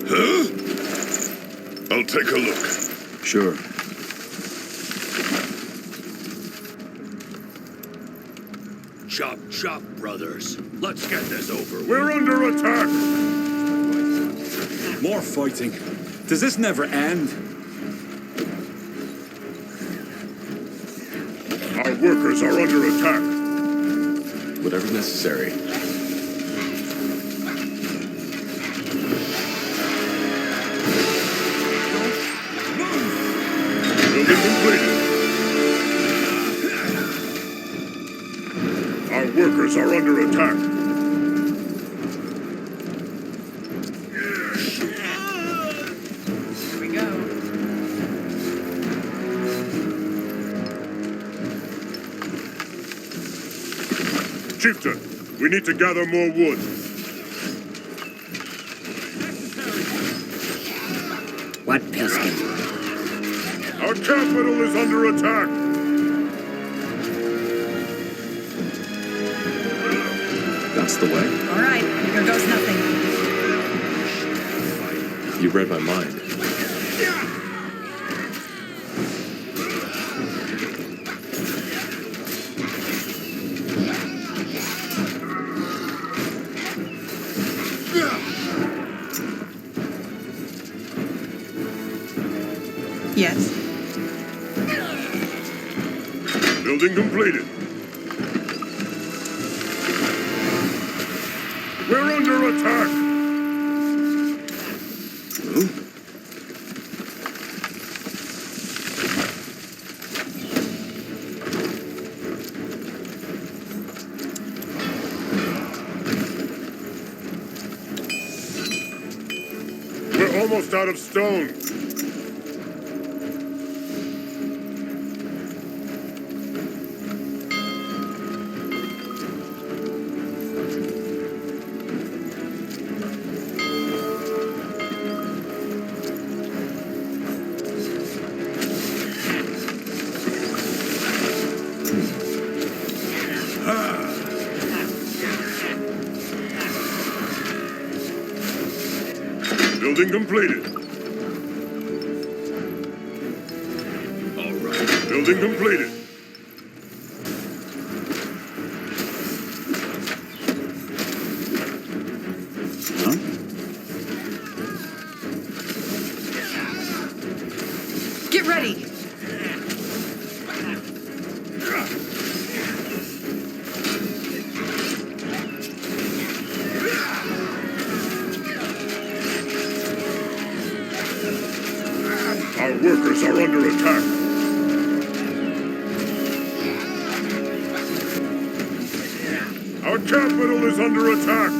Huh? I'll take a look. Sure. Chop, chop, brothers. Let's get this over with. We're under attack! More fighting. Does this never end? Our workers are under attack. Whatever's necessary. Building completed. Our workers are under attack. Here we go. Chieftain, we need to gather more wood. What piston? Our capital is under attack. That's the way. All right, here goes nothing. You read my mind. Yes. Building completed. We're under attack. We're almost out of stone. Building completed. All right. Building completed. Get ready. Our workers are under attack. Our capital is under attack.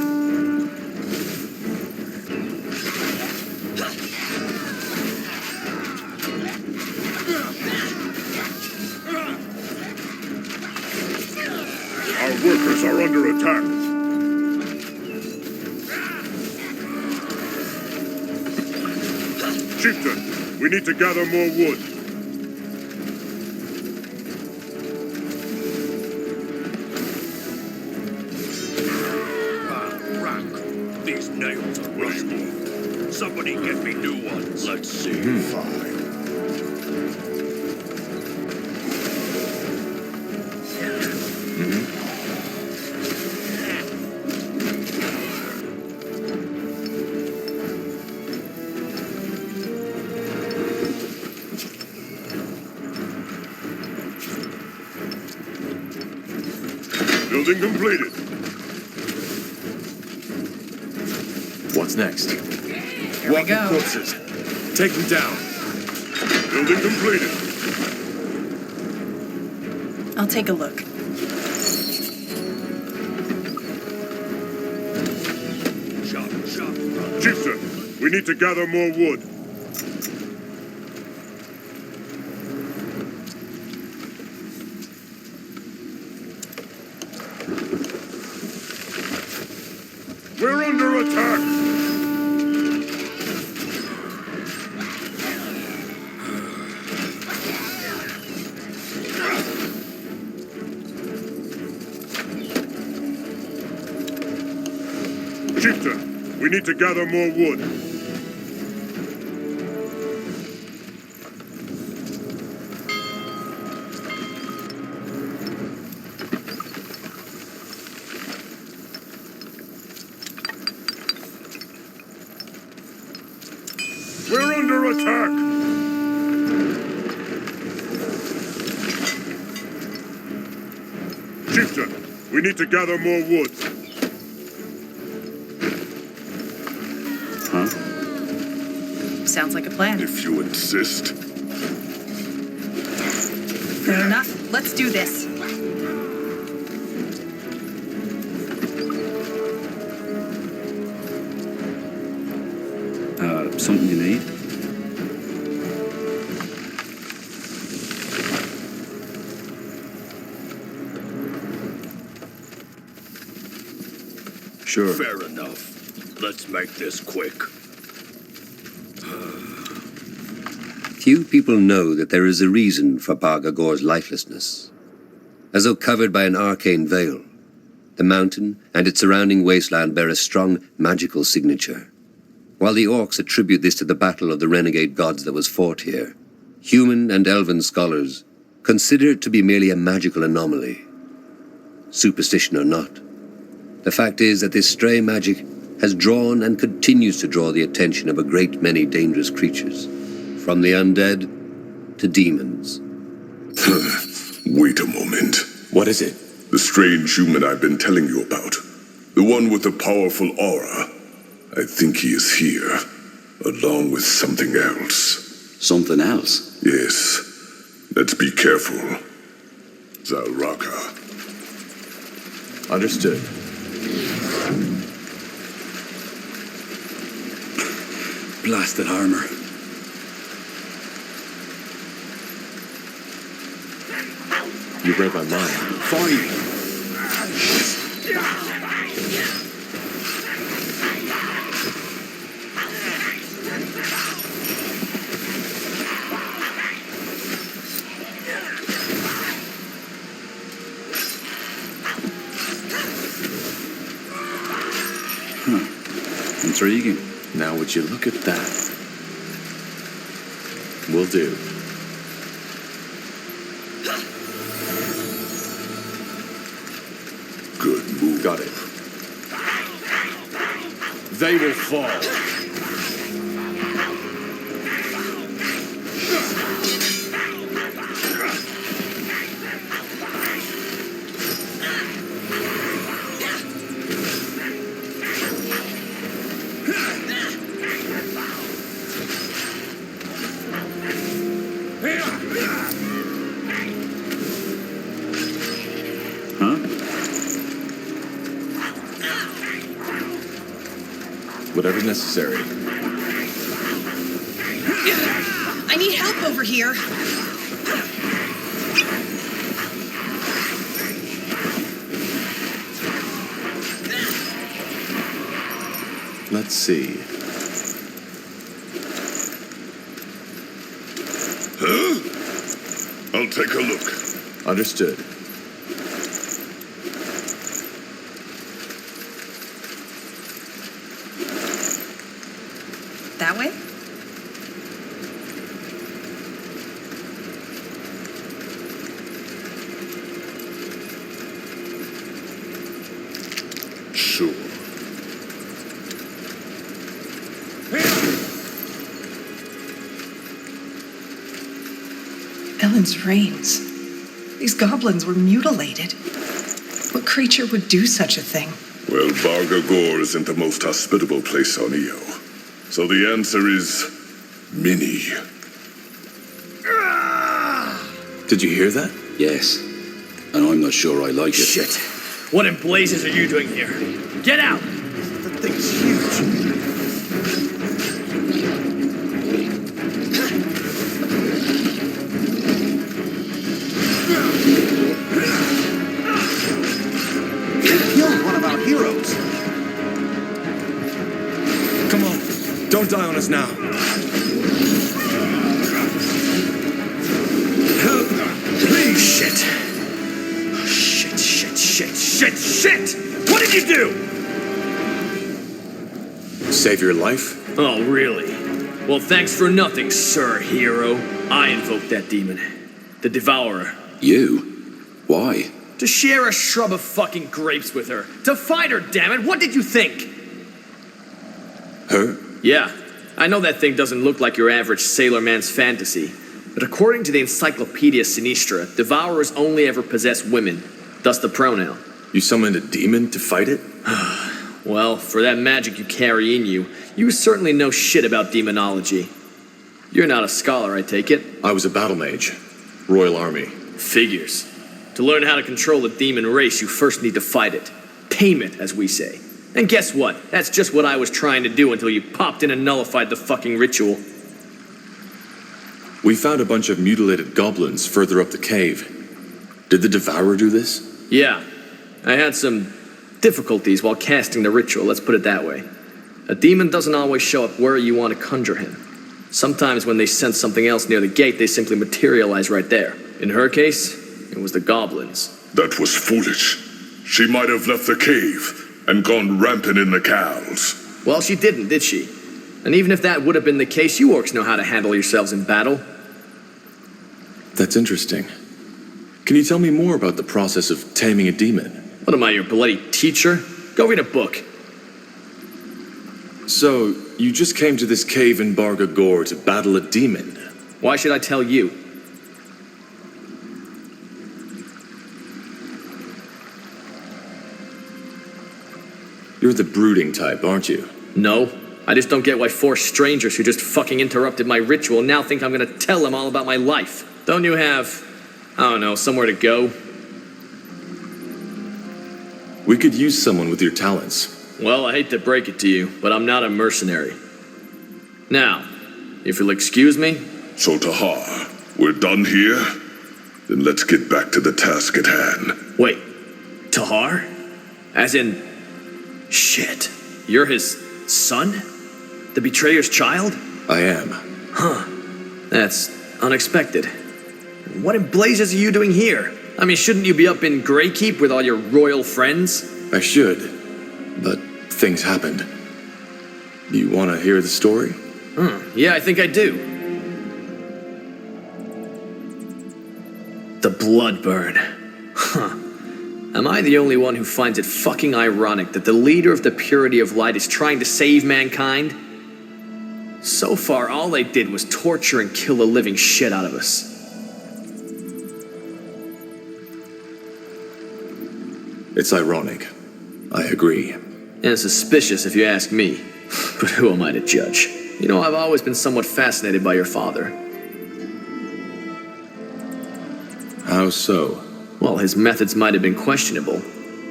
Our workers are under attack. Chieftain, we need to gather more wood. Rock. These nails are rusty. Somebody get me new ones. Let's see. Fine. Building completed. What's next? Here we go. Corpses. Take them down. Building completed. I'll take a look. Chop, chop, brother. Chieftain, we need to gather more wood. We're under attack. Chieftain, we need to gather more wood. We're under attack! Chieftain, we need to gather more wood. Huh? Sounds like a plan. If you insist. Fair enough. Let's do this. Something you need? Sure. Fair enough. Let's make this quick. Few people know that there is a reason for Bargagor's lifelessness. As though covered by an arcane veil, the mountain and its surrounding wasteland bear a strong magical signature. While the orcs attribute this to the battle of the renegade gods that was fought here, human and elven scholars consider it to be merely a magical anomaly. Superstition or not, the fact is that this stray magic has drawn and continues to draw the attention of a great many dangerous creatures, from the undead to demons. Wait a moment. What is it? The strange human I've been telling you about. The one with the powerful aura. I think he is here, along with something else. Something else? Yes. Let's be careful. Zalraka. Understood. Blasted armor. You read my mind. Fine. Intriguing. Now would you look at that? Will do. Good move. Got it. They will fall. Whatever's necessary. I need help over here. Let's see. Huh? I'll take a look. Understood. That way? Sure. Ellen's reins. These goblins were mutilated. What creature would do such a thing? Well, Bargagor isn't the most hospitable place on Io. So the answer is Mini. Did you hear that? Yes. And I'm not sure I like it. Shit! What in blazes are you doing here? Get out! That thing's huge. Killed one of our heroes. Come on. Don't die on us now. Please, shit! Shit! What did you do? Save your life? Oh, really? Well, thanks for nothing, sir, hero. I invoked that demon. The Devourer. You? Why? To share a shrub of fucking grapes with her. To fight her, damn it! What did you think? Her? Yeah. I know that thing doesn't look like your average sailor man's fantasy. But according to the Encyclopedia Sinistra, Devourers only ever possess women. Thus the pronoun. You summoned a demon to fight it? Well, for that magic you carry in you, you certainly know shit about demonology. You're not a scholar, I take it? I was a battle mage. Royal Army. Figures. To learn how to control a demon race, you first need to fight it. Tame it, as we say. And guess what? That's just what I was trying to do until you popped in and nullified the fucking ritual. We found a bunch of mutilated goblins further up the cave. Did the Devourer do this? Yeah. I had some difficulties while casting the ritual, let's put it that way. A demon doesn't always show up where you want to conjure him. Sometimes when they sense something else near the gate, they simply materialize right there. In her case, it was the goblins. That was foolish. She might have left the cave and gone rampant in the cows. Well, she didn't, did she? And even if that would have been the case, you orcs know how to handle yourselves in battle. That's interesting. Can you tell me more about the process of taming a demon? What am I, your bloody teacher? Go read a book. So, you just came to this cave in Barga Gore to battle a demon? Why should I tell you? You're the brooding type, aren't you? No. I just don't get why 4 strangers who just fucking interrupted my ritual now think I'm gonna tell them all about my life. Don't you have, I don't know, somewhere to go? We could use someone with your talents. Well, I hate to break it to you, but I'm not a mercenary. Now, if you'll excuse me. So, Tahar, we're done here? Then let's get back to the task at hand. Wait, Tahar? As in, shit, you're his son? The betrayer's child? I am. Huh, that's unexpected. What in blazes are you doing here? I mean, shouldn't you be up in Greykeep with all your royal friends? I should, but things happened. You want to hear the story? Yeah, I think I do. The Bloodburn. Huh. Am I the only one who finds it fucking ironic that the leader of the Purity of Light is trying to save mankind? So far, all they did was torture and kill the living shit out of us. It's ironic. I agree. And suspicious if you ask me. But who am I to judge? You know, I've always been somewhat fascinated by your father. How so? Well, his methods might have been questionable,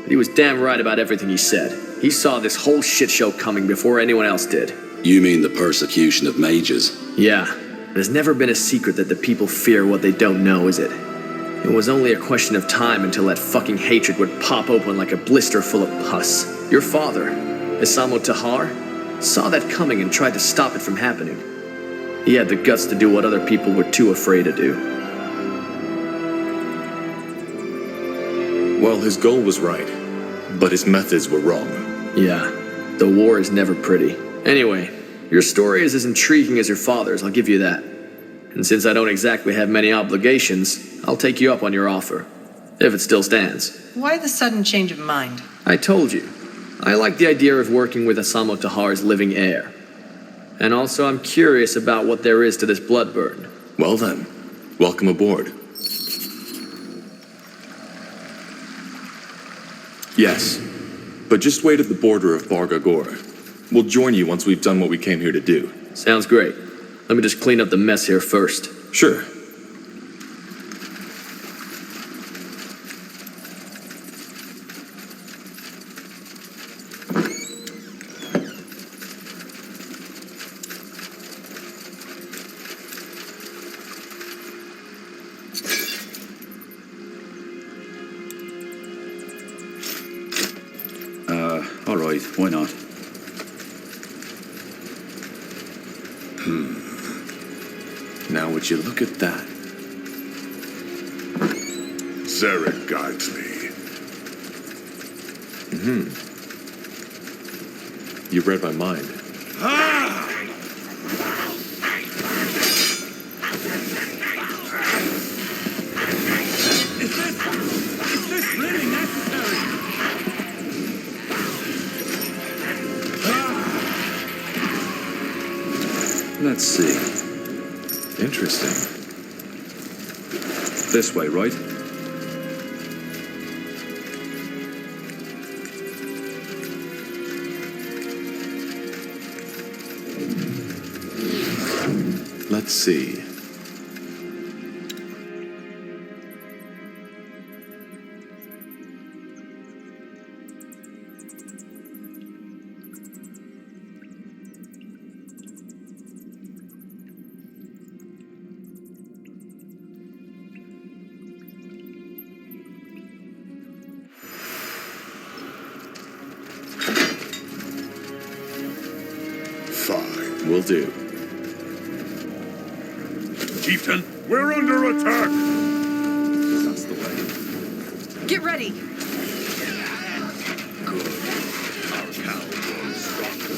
but he was damn right about everything he said. He saw this whole shit show coming before anyone else did. You mean the persecution of mages? Yeah. It has never been a secret that the people fear what they don't know, is it? It was only a question of time until that fucking hatred would pop open like a blister full of pus. Your father, Isamo Tahar, saw that coming and tried to stop it from happening. He had the guts to do what other people were too afraid to do. Well, his goal was right, but his methods were wrong. Yeah, the war is never pretty. Anyway, your story is as intriguing as your father's, I'll give you that. And since I don't exactly have many obligations, I'll take you up on your offer. If it still stands. Why the sudden change of mind? I told you. I like the idea of working with Isamo Tahar's living heir. And also I'm curious about what there is to this Bloodburn. Well then, welcome aboard. Yes, but just wait at the border of Barga Gore. We'll join you once we've done what we came here to do. Sounds great. Let me just clean up the mess here first. Sure. All right, why not? Now would you look at that? Zarek guides me. You read my mind. Let's see. Interesting. This way, right? Let's see. Fine. Will do. Chieftain, we're under attack! That's the way. Get ready. Good. Our cow grows stronger.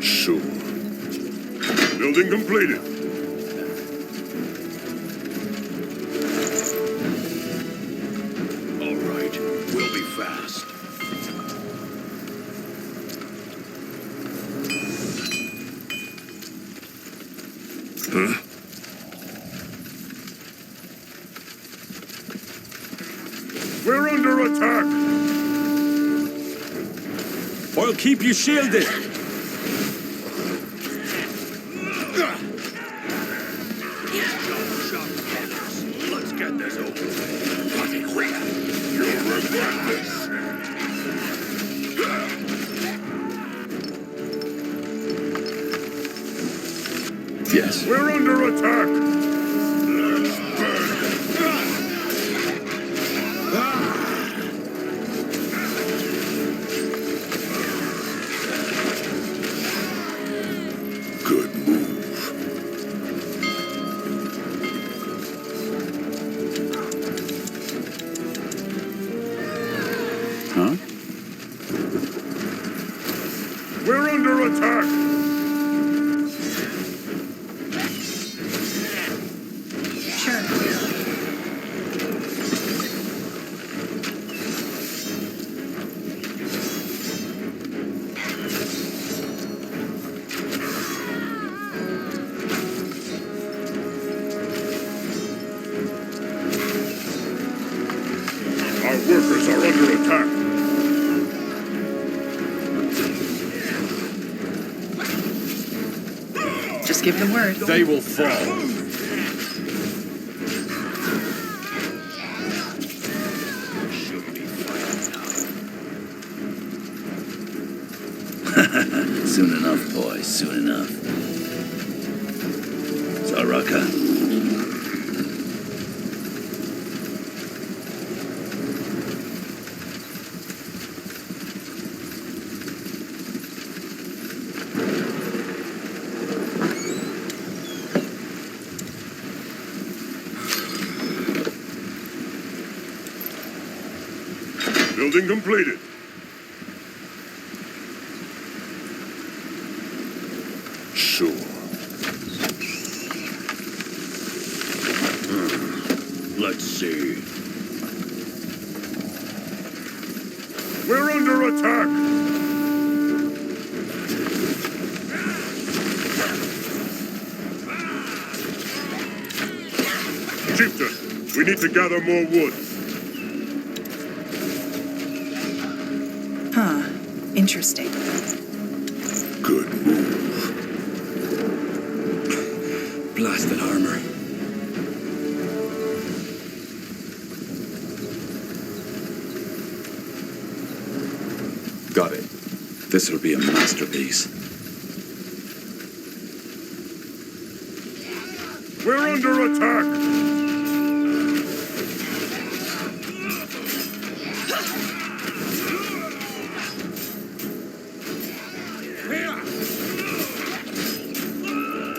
Sure. Building completed. All right, we'll be fast. Huh? We're under attack! I'll keep you shielded. Let's get this over. Bloody quick. You'll regret this. Yes. We're under attack! Good move. Huh? We're under attack! Sure. Our workers are under attack. Just give the word. They will fall. Soon enough, boys, soon enough. Zaraka. Building completed. Sure. Let's see. We're under attack. Chieftain, we need to gather more wood. Huh. Interesting. Good move. Blasted armor. Got it. This'll be a masterpiece. We're under attack.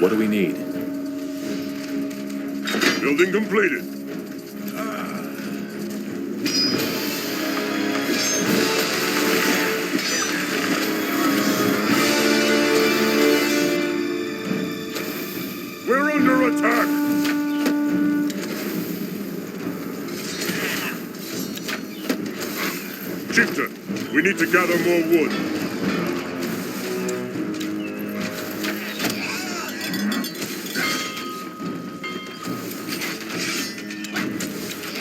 What do we need? Building completed. We're under attack. Chieftain, we need to gather more wood.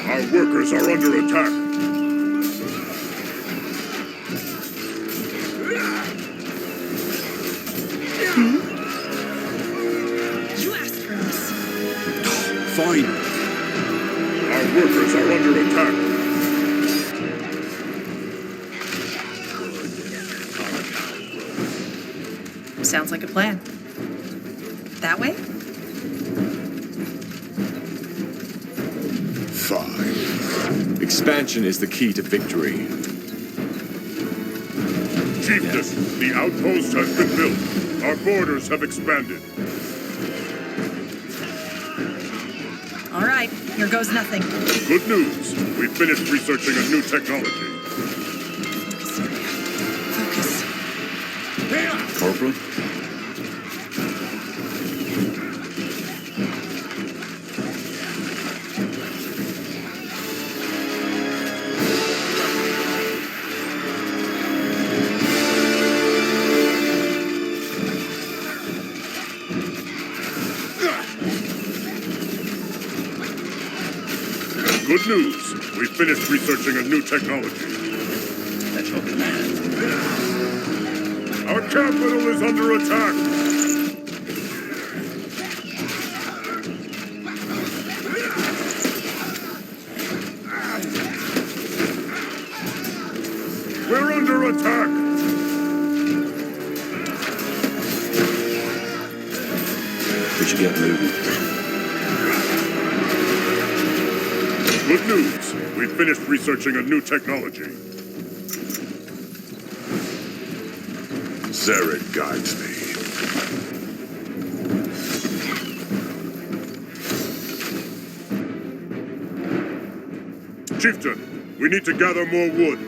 Our workers are under attack. You asked for this. Fine. Our workers are under attack. Sounds like a plan. That way? Fine. Expansion is the key to victory. Chieftain, the outpost has been built. Our borders have expanded. All right, here goes nothing. Good news. We've finished researching a new technology. Focus. Corporal? Good news. We've finished researching a new technology. That's your command. Our capital is under attack. We're under attack. We should get moving. Good news. We've finished researching a new technology. Zarek guides me. Chieftain, we need to gather more wood.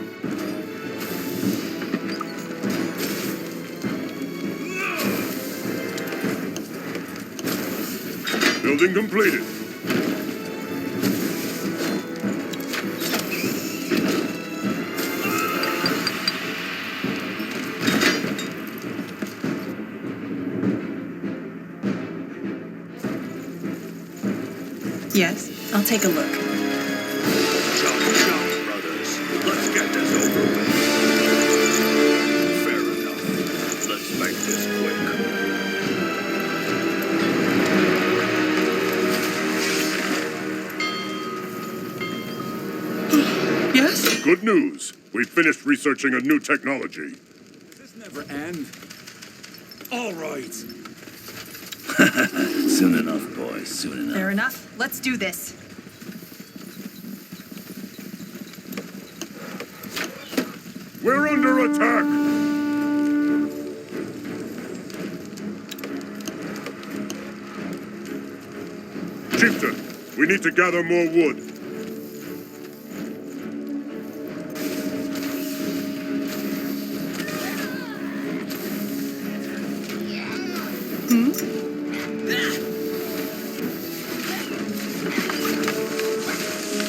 Building completed. Yes, I'll take a look. Chop, chop, brothers. Let's get this over with. Fair enough. Let's make this quick. Yes? Good news. We've finished researching a new technology. This never end. All right. Soon enough, boys. Soon enough. Fair enough. Let's do this. We're under attack. Chieftain, we need to gather more wood.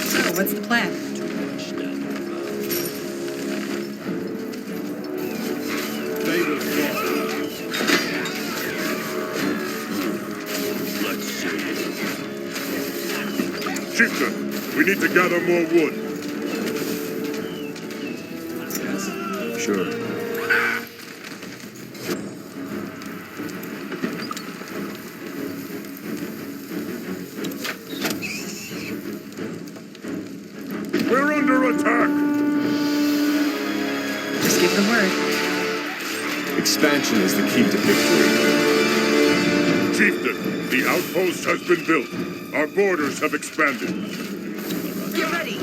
So, what's the plan? Let's see. Chieftain, we need to gather more wood. Sure. We're under attack. Just give the word. Expansion is the key to victory. Chieftain, the outpost has been built. Our borders have expanded. Get ready.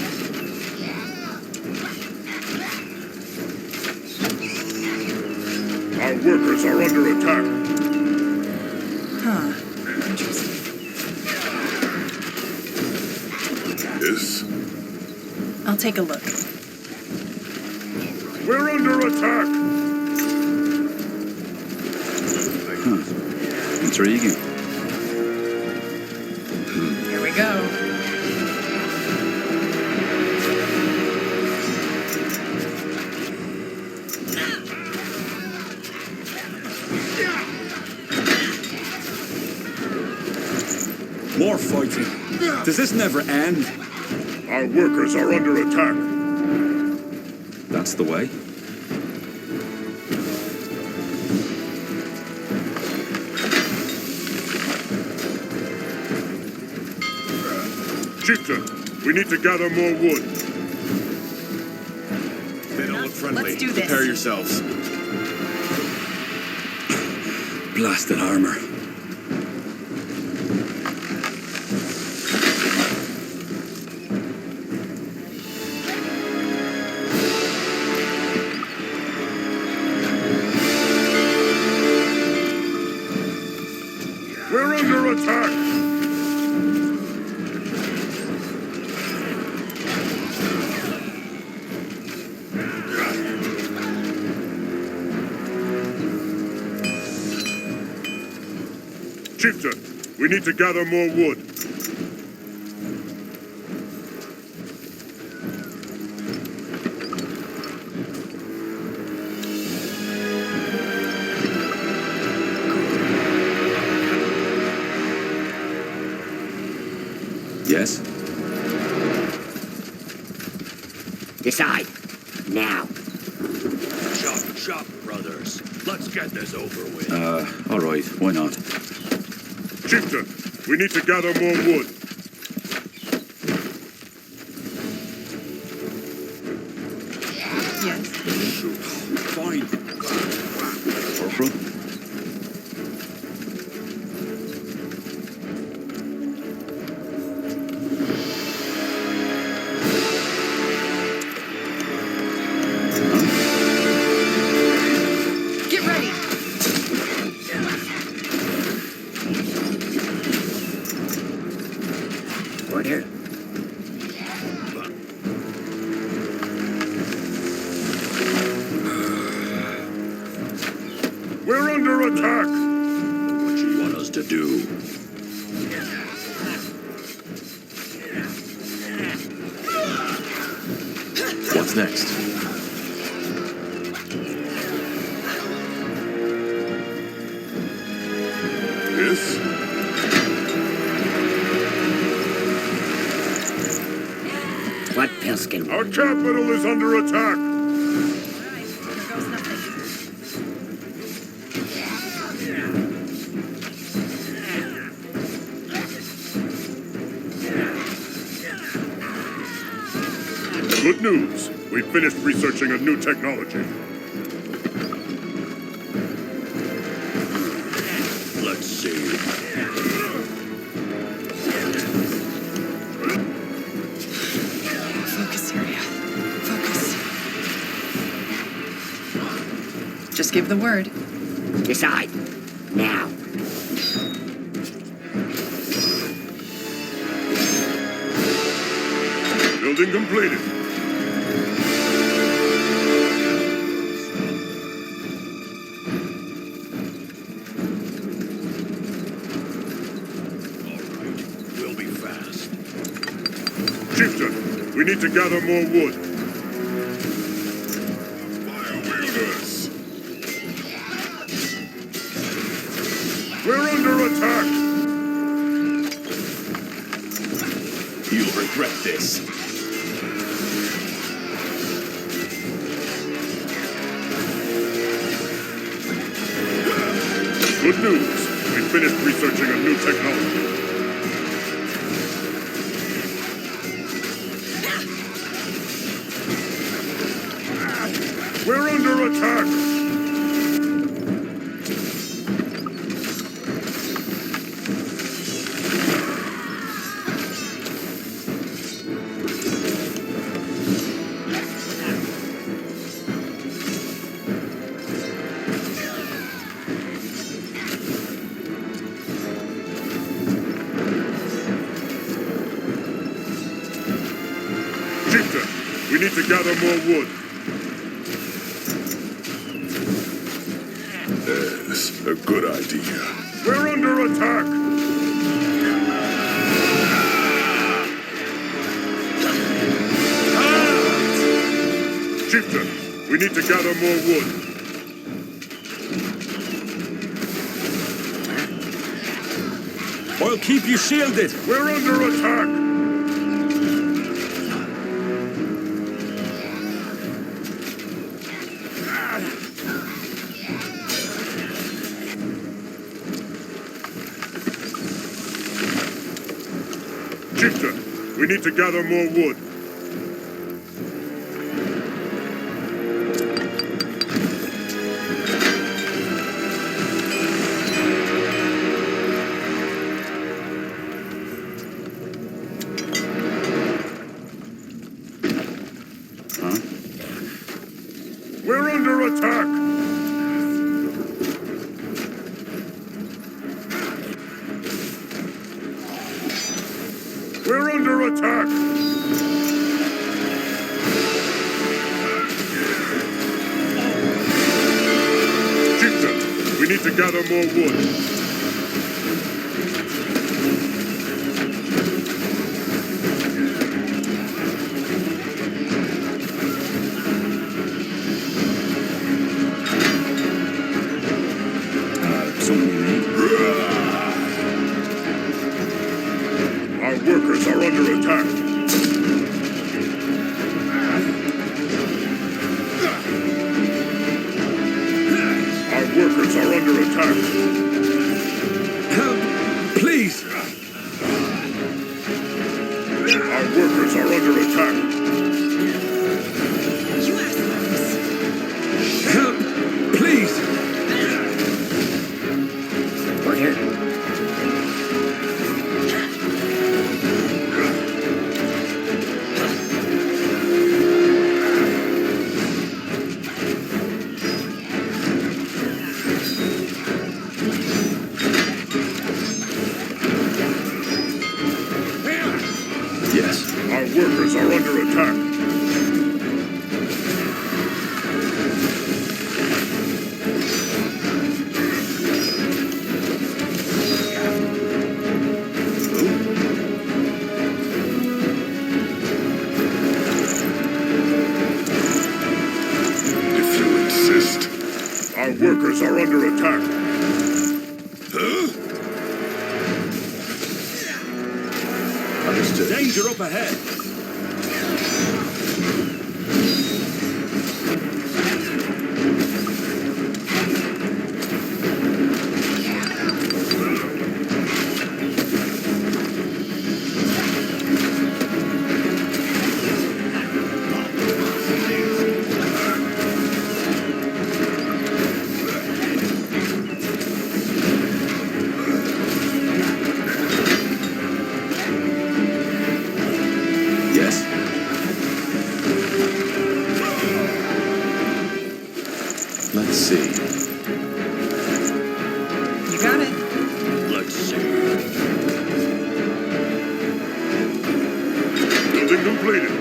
Our workers are under attack. Huh. Interesting. Yes? I'll take a look. We're under attack. Intriguing. Here we go. Does this never end? Our workers are under attack. That's the way. Chieftain, we need to gather more wood. They don't look friendly. Let's do this. Prepare yourselves. Blasted armor. We're under attack. Chieftain, we need to gather more wood. Yes? Decide. Now. Chop, brothers. Let's get this over with. All right. Why not? Chieftain, we need to gather more wood. Yes. Fine. Corporal? Get ready. Order. We're under attack. What you want us to do? What's next? Yes? What, Pilskin? Our capital is under attack. Good news. We finished researching a new technology. Let's see. Focus, Syria. Focus. Just give the word. Decide. Now. Building completed. We'll be fast. Chieftain, we need to gather more wood. Fire wielders! We're under attack! You'll regret this. Good news. We finished researching a new technology. We're under attack! Chieftain, we need to gather more wood. Yes, a good idea. We're under attack! Chieftain, we need to gather more wood. I'll keep you shielded. We're under attack. Chieftain, we need to gather more wood. We're under attack! We're under attack! Chieftain, we need to gather more wood. Our workers are under attack. Our workers are under attack. Help! Please! Our workers are under attack. Help! Please! We're here. Yes. Our workers are under attack. If you insist. Our workers are under attack. Understood. Danger up ahead! Yes. Let's see. You got it. Let's see. Building completed.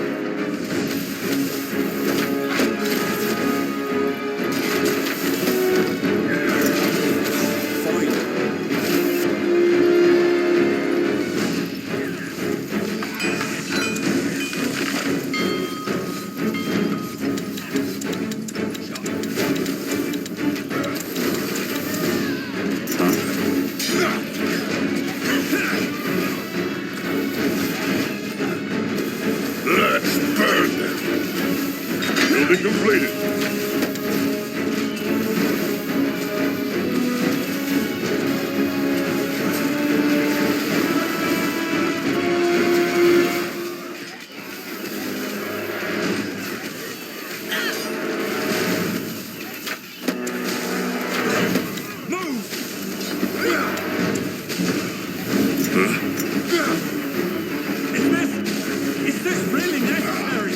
Let's burn them. Building completed. Is this really necessary?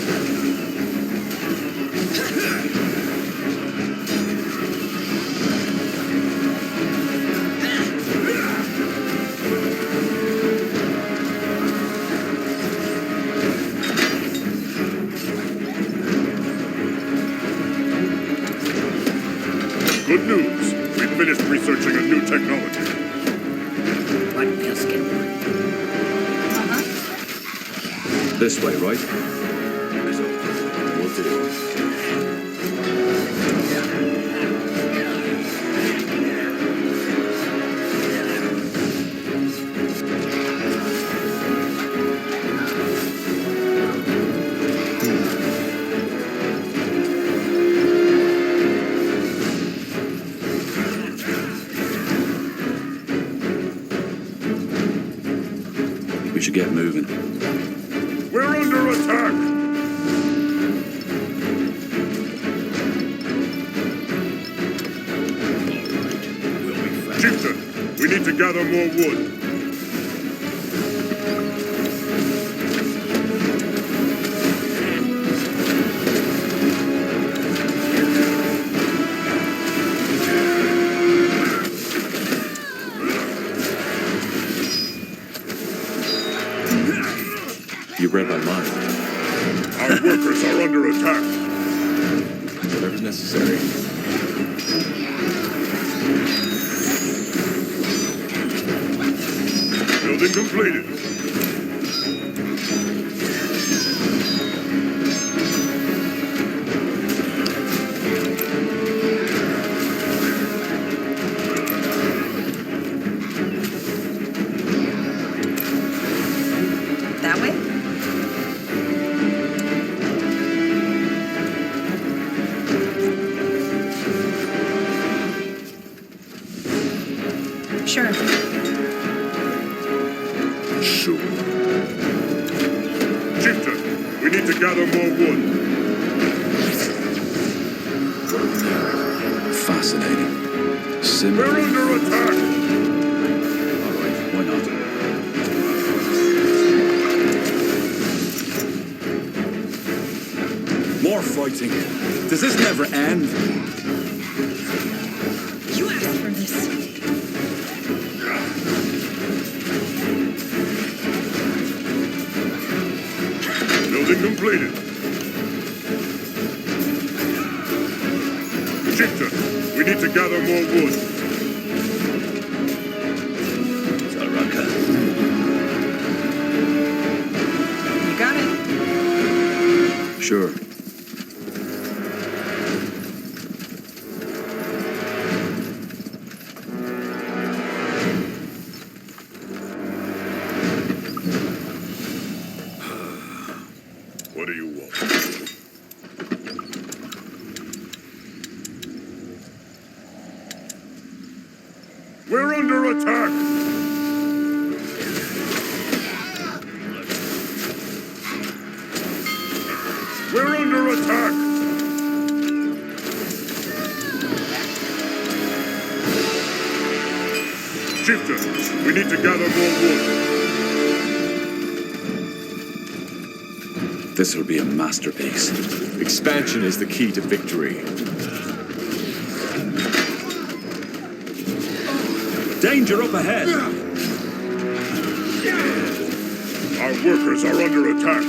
Good news. We finished researching a new technology. What, Pilskin? This way, right? Will do. should get moving. We're under attack! Chieftain, we need to gather more wood. You read my mind. Our workers are under attack. Whatever's necessary. Building completed. That way? Sure. Sure. Chieftain, we need to gather more wood. Fascinating. We're under attack! All right, why not? More fighting. Does this never end? You asked for this. Building completed. Chieftain, we need to gather more wood. Zaraka. You got it. Sure. What do you want? We're under attack! We're under attack! Chieftain, we need to gather more wood. This will be a masterpiece. Expansion is the key to victory. Danger up ahead. Our workers are under attack.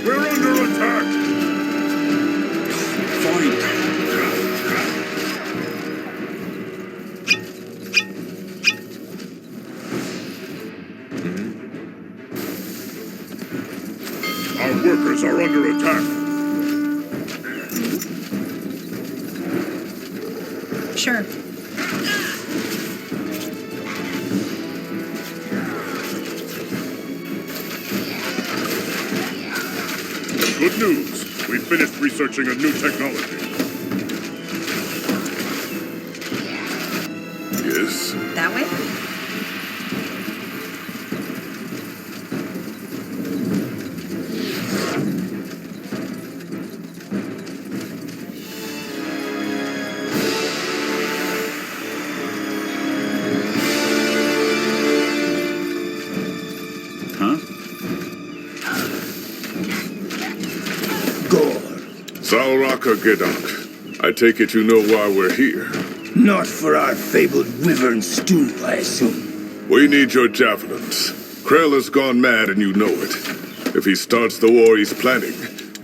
We're under attack. Our workers are under attack. Sure. Good news. We finished researching a new technology. Yes? That way? Salraka Gedok, I take it you know why we're here. Not for our fabled wyvern stew, I assume. We need your javelins. Krell has gone mad and you know it. If he starts the war he's planning,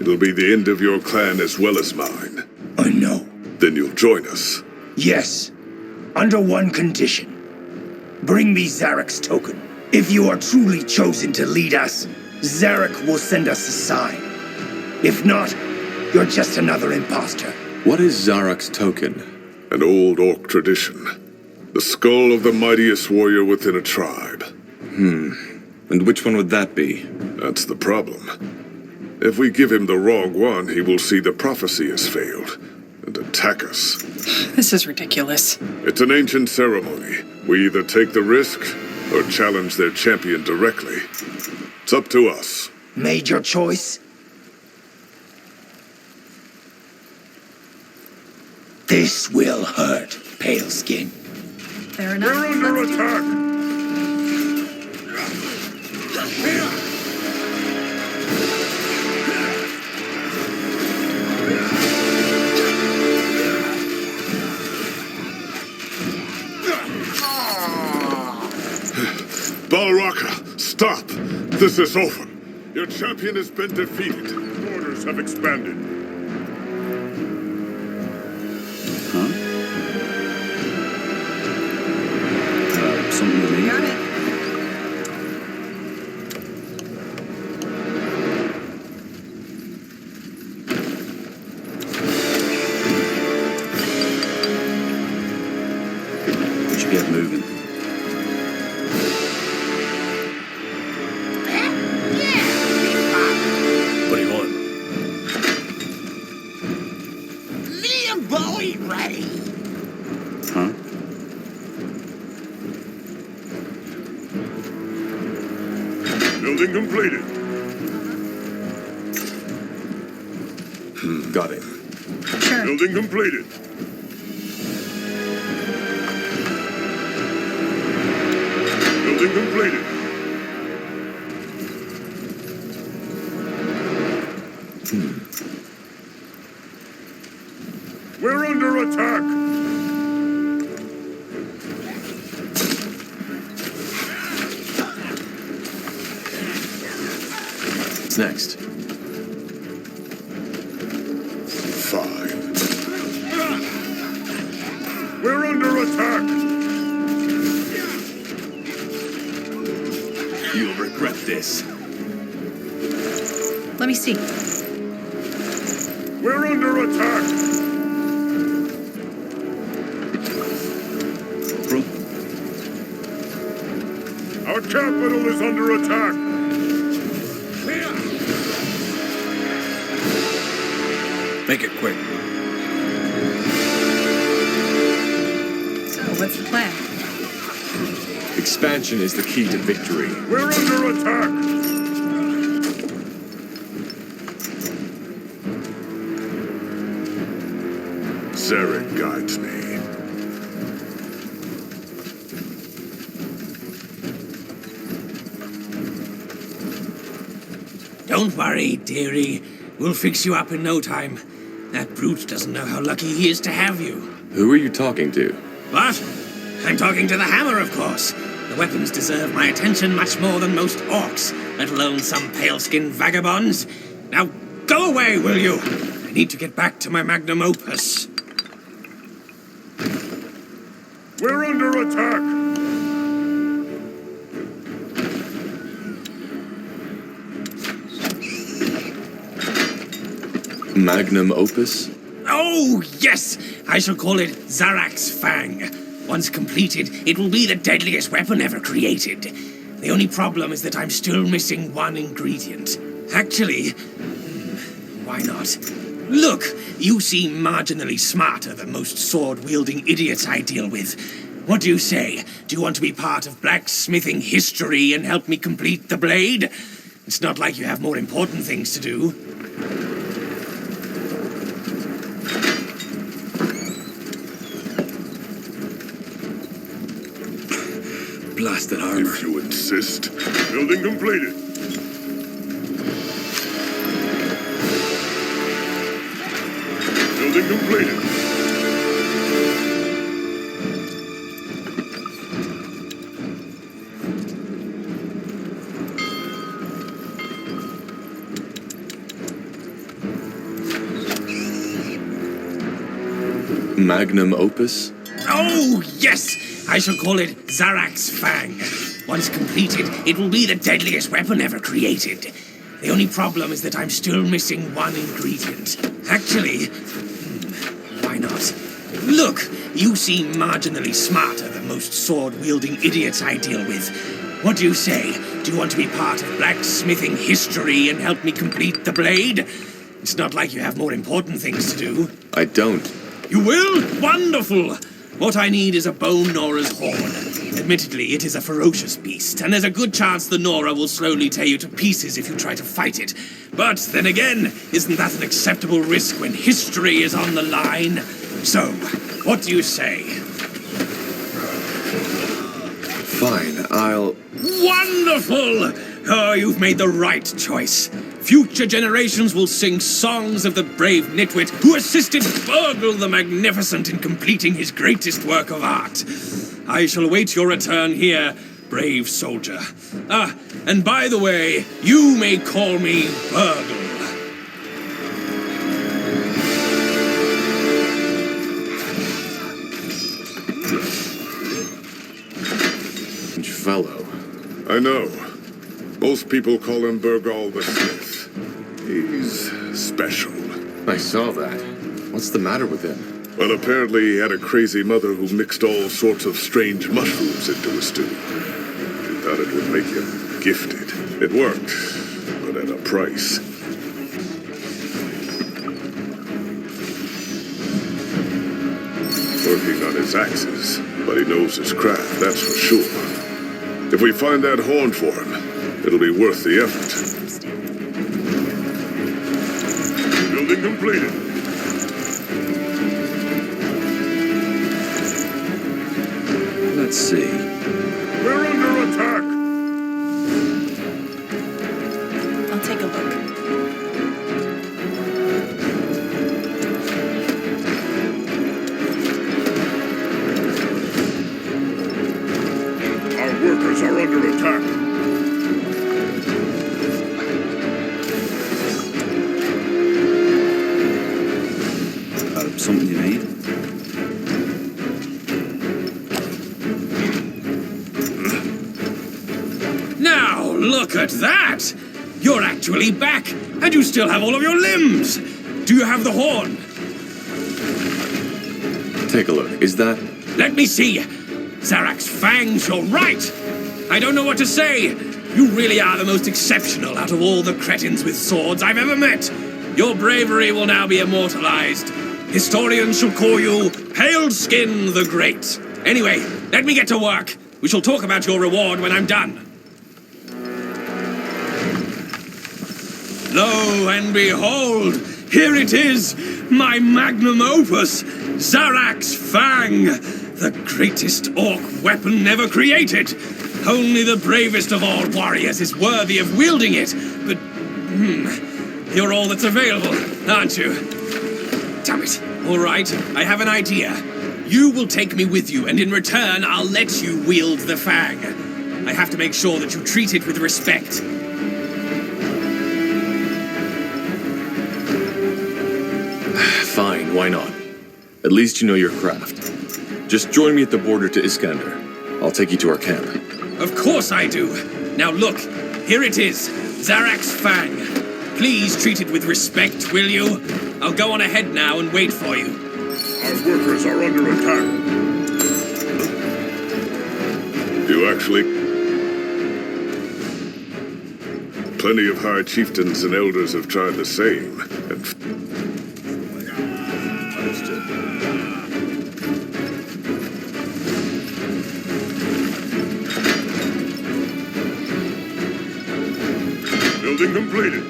it'll be the end of your clan as well as mine. I know. Then you'll join us. Yes. Under one condition. Bring me Zarek's token. If you are truly chosen to lead us, Zarek will send us a sign. If not, you're just another imposter. What is Zarek's token? An old orc tradition. The skull of the mightiest warrior within a tribe. And which one would that be? That's the problem. If we give him the wrong one, he will see the prophecy has failed and attack us. This is ridiculous. It's an ancient ceremony. We either take the risk or challenge their champion directly. It's up to us. Made your choice? This will hurt, Paleskin. Fair enough. We're under attack! Balraka, stop! This is over. Your champion has been defeated. Borders have expanded. Something to me? Got it. We should get moving. What do you want? Me and Bowie ready. Huh? Building completed. Got it. Sure. Building completed. Building completed. We're under attack. What's next? Fine. We're under attack. You'll regret this. Let me see. We're under attack. Our capital is under attack. Make it quick. So, what's the plan? Expansion is the key to victory. We're under attack. Zarek guides me. Don't worry, dearie. We'll fix you up in no time. That brute doesn't know how lucky he is to have you. Who are you talking to? What? I'm talking to the hammer, of course. The weapons deserve my attention much more than most orcs, let alone some pale-skinned vagabonds. Now, go away, will you? I need to get back to my magnum opus. We're under attack. Magnum opus? Oh, yes! I shall call it Zarak's Fang. Once completed, it will be the deadliest weapon ever created. The only problem is that I'm still missing one ingredient. Actually, why not? Look, you seem marginally smarter than most sword-wielding idiots I deal with. What do you say? Do you want to be part of blacksmithing history and help me complete the blade? It's not like you have more important things to do. Blasted armor. If you insist. Building completed. Building completed. Magnum opus? Oh, yes! I shall call it Zarak's Fang. Once completed, it will be the deadliest weapon ever created. The only problem is that I'm still missing one ingredient. Actually, why not? Look, you seem marginally smarter than most sword-wielding idiots I deal with. What do you say? Do you want to be part of blacksmithing history and help me complete the blade? It's not like you have more important things to do. I don't. You will? Wonderful! What I need is a bone Nora's horn. Admittedly, it is a ferocious beast, and there's a good chance the Nora will slowly tear you to pieces if you try to fight it. But then again, isn't that an acceptable risk when history is on the line? So, what do you say? Fine, I'll... Wonderful! Oh, you've made the right choice. Future generations will sing songs of the brave nitwit who assisted Burgle the Magnificent in completing his greatest work of art. I shall await your return here, brave soldier. Ah, and by the way, you may call me Burgle. Fellow. I know. Most people call him Burgal the Smith. He's special. I saw that. What's the matter with him? Well, apparently he had a crazy mother who mixed all sorts of strange mushrooms into his stew. She thought it would make him gifted. It worked, but at a price. Working on his axes, but he knows his craft, that's for sure. If we find that horn for him, it'll be worth the effort. Building completed. Let's see. We're under attack! I'll take a look. Our workers are under attack. Something you need? Now, look at that! You're actually back, and you still have all of your limbs! Do you have the horn? Take a look. Is that... Let me see! Zarak's fangs, you're right! I don't know what to say! You really are the most exceptional out of all the cretins with swords I've ever met! Your bravery will now be immortalized. Historians shall call you Paleskin the Great. Anyway, let me get to work. We shall talk about your reward when I'm done. Lo and behold, here it is, my magnum opus, Zarak's Fang, the greatest orc weapon ever created. Only the bravest of all warriors is worthy of wielding it, but, you're all that's available, aren't you? Damn it. All right, I have an idea. You will take me with you, and in return, I'll let you wield the fang. I have to make sure that you treat it with respect. Fine, why not? At least you know your craft. Just join me at the border to Iskander. I'll take you to our camp. Of course I do. Now look, here it is, Zarak's Fang. Please treat it with respect, will you? I'll go on ahead now and wait for you. Our workers are under attack. You actually... Plenty of high chieftains and elders have tried the same, and... Building completed.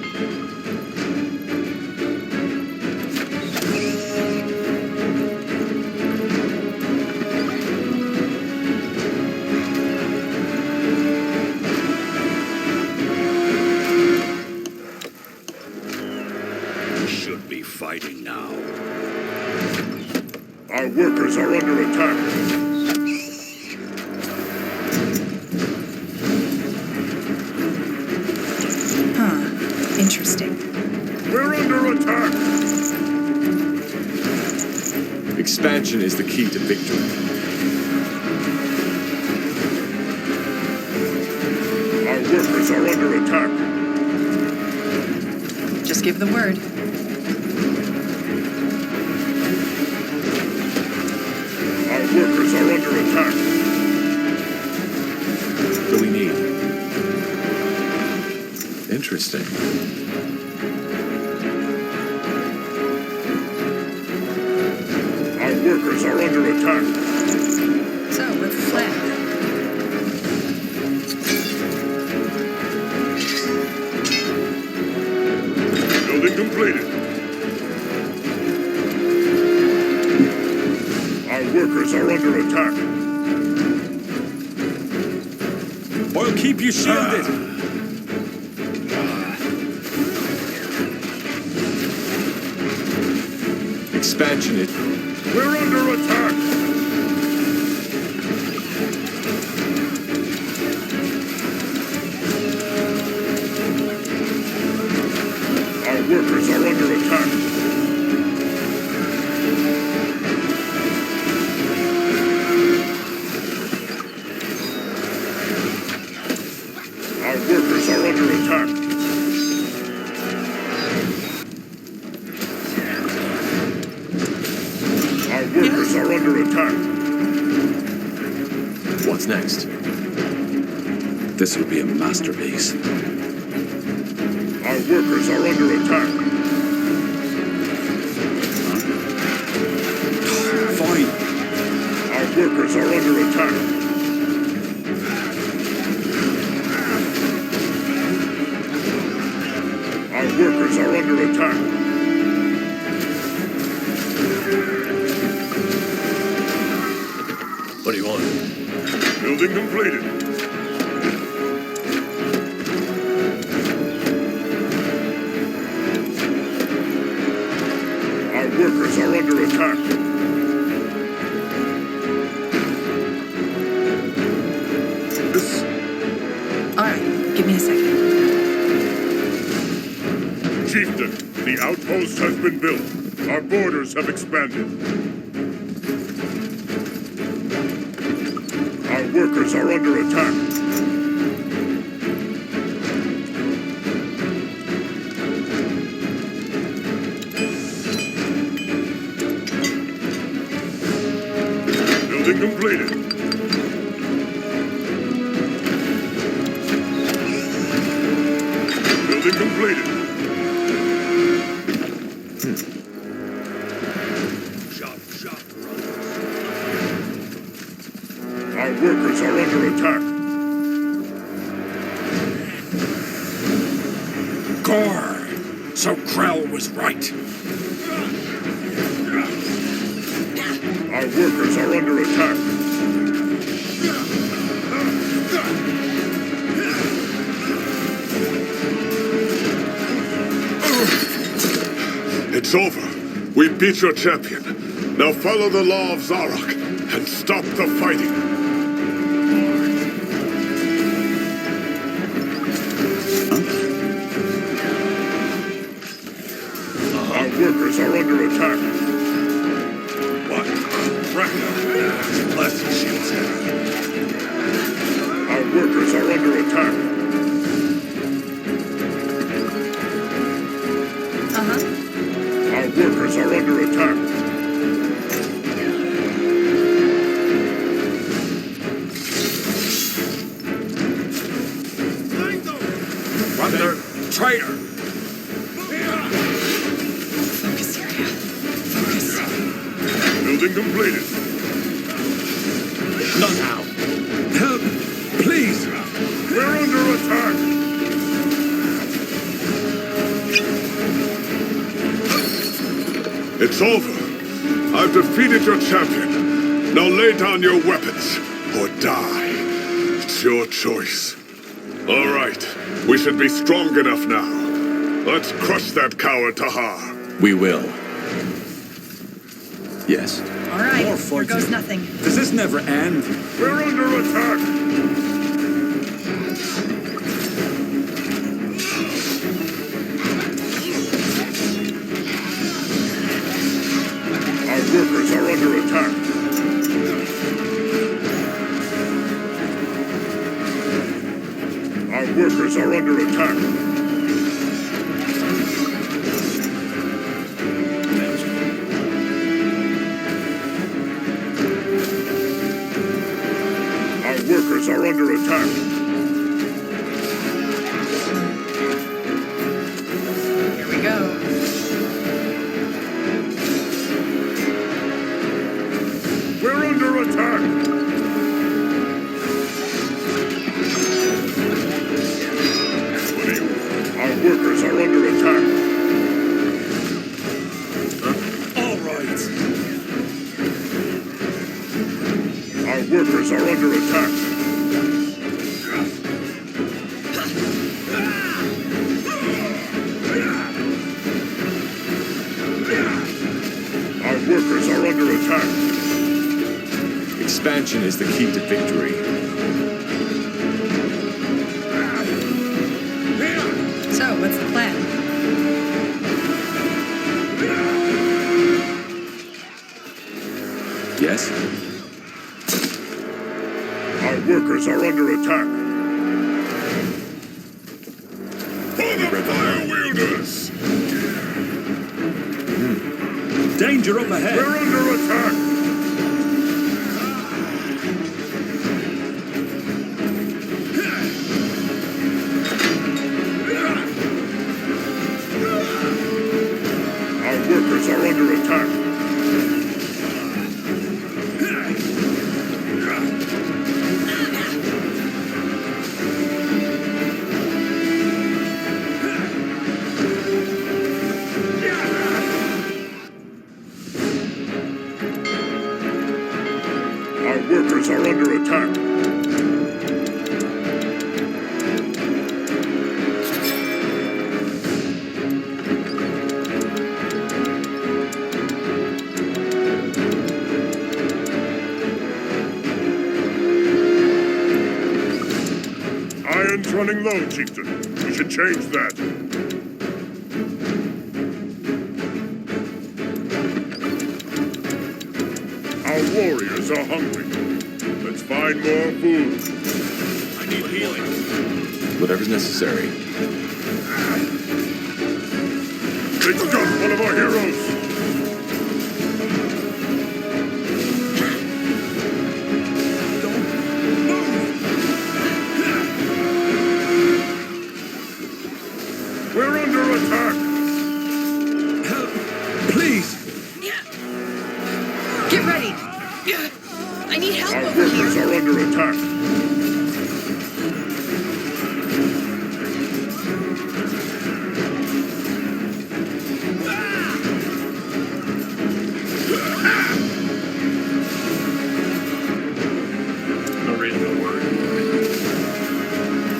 Should be fighting now. Our workers are under attack. Interesting. We're under attack! Expansion is the key to victory. Our workers are under attack. Just give the word. Our workers are under attack. What do we need? Interesting. Our workers are under attack. So, what's the plan? Building completed. Our workers are under attack. I'll keep you shielded. Expansion it. We're under attack. Our workers are under attack. Our workers are under attack. Our workers are under attack. What's next? This would be a masterpiece. Our workers are under attack. Fine. Our workers are under attack. Our workers are under attack. What do you want? Building completed. Our workers are under attack. Alright, give me a second. Chieftain, the outpost has been built. Our borders have expanded. Our workers are under attack. Building completed. Building completed. Our workers are under attack. Gore! So Krell was right. Our workers are under attack. It's over. We beat your champion. Now follow the law of Zarok and stop the fighting. Our workers are under attack. What? Ragnar. Plastic shields heavy. Our workers are under attack. Our workers are under attack. Ragnar, traitor! Focus area. Focus. Building completed. Not now. Help, please. We're under attack. It's over. I've defeated your champion. Now lay down your weapons or die. It's your choice. All right. We should be strong enough now. Let's crush that coward Tahar. We will. Yes. Alright, More here fighting. goes nothing. Does this never end? We're under attack. Our workers are under attack. Our workers are under attack. Our workers are under are under attack. All right. Our workers are under attack. Our workers are under attack. Expansion is the key to victory. So, what's the plan? Yes? Our workers are under attack. For the fire wielders! Danger up ahead! We're under attack! Our workers are under attack. Our workers are under attack. Iron's running low, Chieftain. We should change that. Our warriors are hungry. Let's find more food. I need healing. Whatever's necessary. They took out one of our heroes. We're under attack. Help! Please! Get ready! I need help Our over workers here! are under attack. No reason to worry.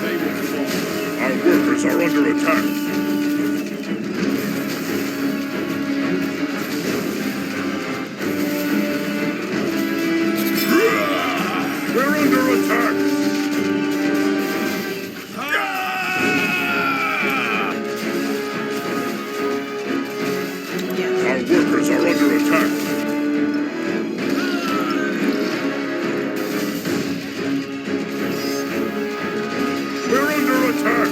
They will fall. Our workers are under attack. We're under attack. Our workers are under attack. We're under attack.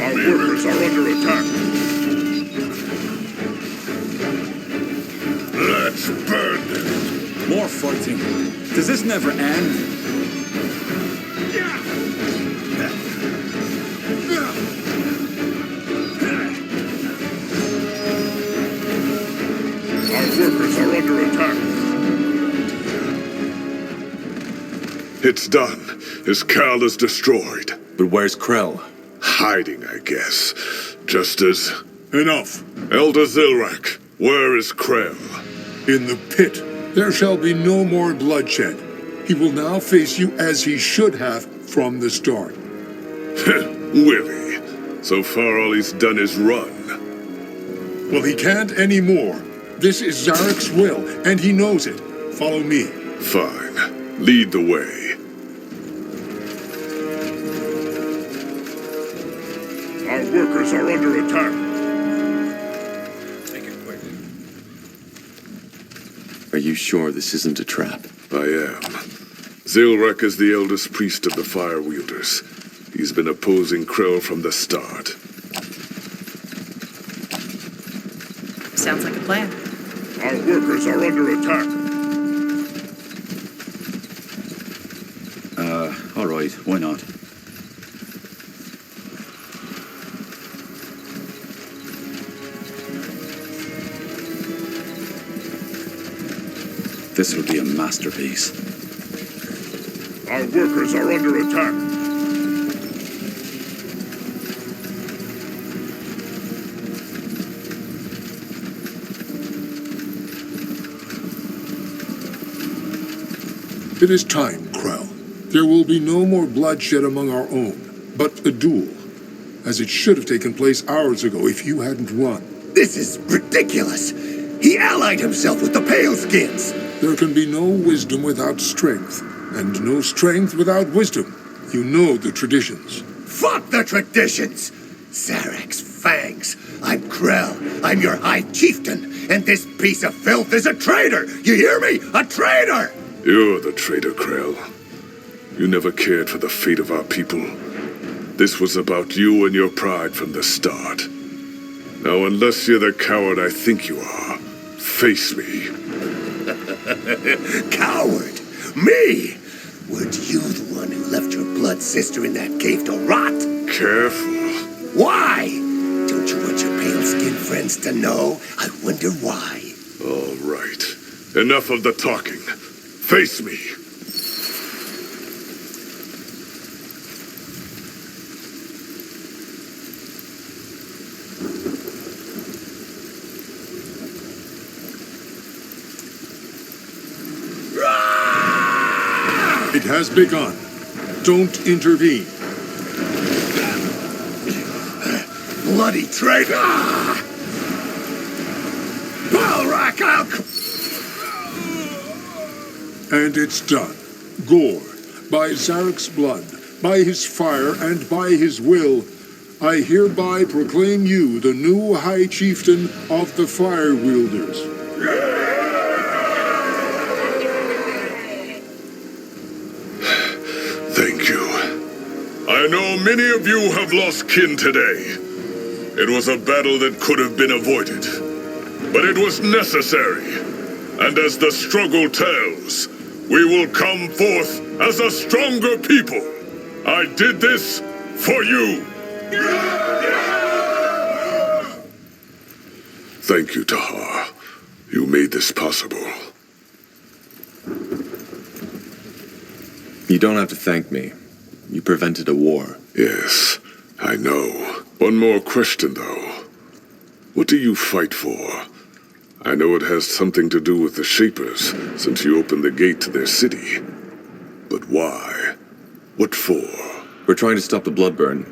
Our workers are under attack. Let's burn them. More fighting. Does this never end? Our workers are under attack. It's done. His Cal is destroyed. But where's Krell? Hiding, I guess. Just as... Enough. Elder Zilrak, where is Krell? In the pit. There shall be no more bloodshed. He will now face you as he should have from the start. Will he? So far all he's done is run. Well, he can't anymore. This is Zarek's will, and he knows it. Follow me. Fine. Lead the way. Our workers are under attack. Make it quick. Are you sure this isn't a trap? I am. Zilrak is the eldest priest of the Fire Wielders. He's been opposing Krell from the start. Sounds like a plan. Our workers are under attack. All right, why not? This will be a masterpiece. Our workers are under attack. It is time, Krell. There will be no more bloodshed among our own, but a duel, as it should have taken place hours ago if you hadn't run. This is ridiculous. He allied himself with the Paleskins. There can be no wisdom without strength, and no strength without wisdom. You know the traditions. Fuck the traditions! Zarak's fangs. I'm Krell. I'm your High Chieftain, and this piece of filth is a traitor! You hear me? A traitor! You're the traitor, Krell. You never cared for the fate of our people. This was about you and your pride from the start. Now, unless you're the coward I think you are, face me. Coward? Me? Weren't you the one who left your blood sister in that cave to rot? Careful. Why? Don't you want your pale-skinned friends to know? I wonder why. All right. Enough of the talking. Face me. It has begun. Don't intervene. Bloody traitor! Balrak, And it's done. Gore, by Zarak's blood, by his fire, and by his will, I hereby proclaim you the new High Chieftain of the Fire Wielders. Thank you. I know many of you have lost kin today. It was a battle that could have been avoided, but it was necessary. And as the struggle tells, we will come forth as a stronger people. I did this for you. Thank you, Tahar. You made this possible. You don't have to thank me. You prevented a war. Yes, I know. One more question, though. What do you fight for? I know it has something to do with the Shapers, since you opened the gate to their city. But why? What for? We're trying to stop the Bloodburn.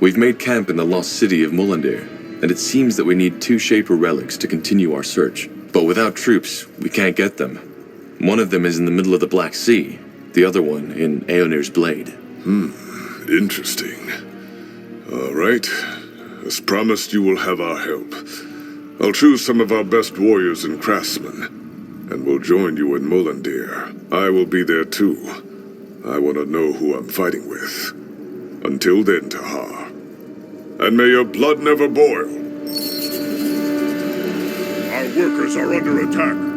We've made camp in the lost city of Mullandir, and it seems that we need 2 Shaper relics to continue our search. But without troops, we can't get them. One of them is in the middle of the Black Sea, the other one in Aeonir's Blade. Interesting. All right. As promised, you will have our help. I'll choose some of our best warriors and craftsmen, and we'll join you in Mullandir. I will be there too. I want to know who I'm fighting with. Until then, Tahar. And may your blood never boil. Our workers are under attack.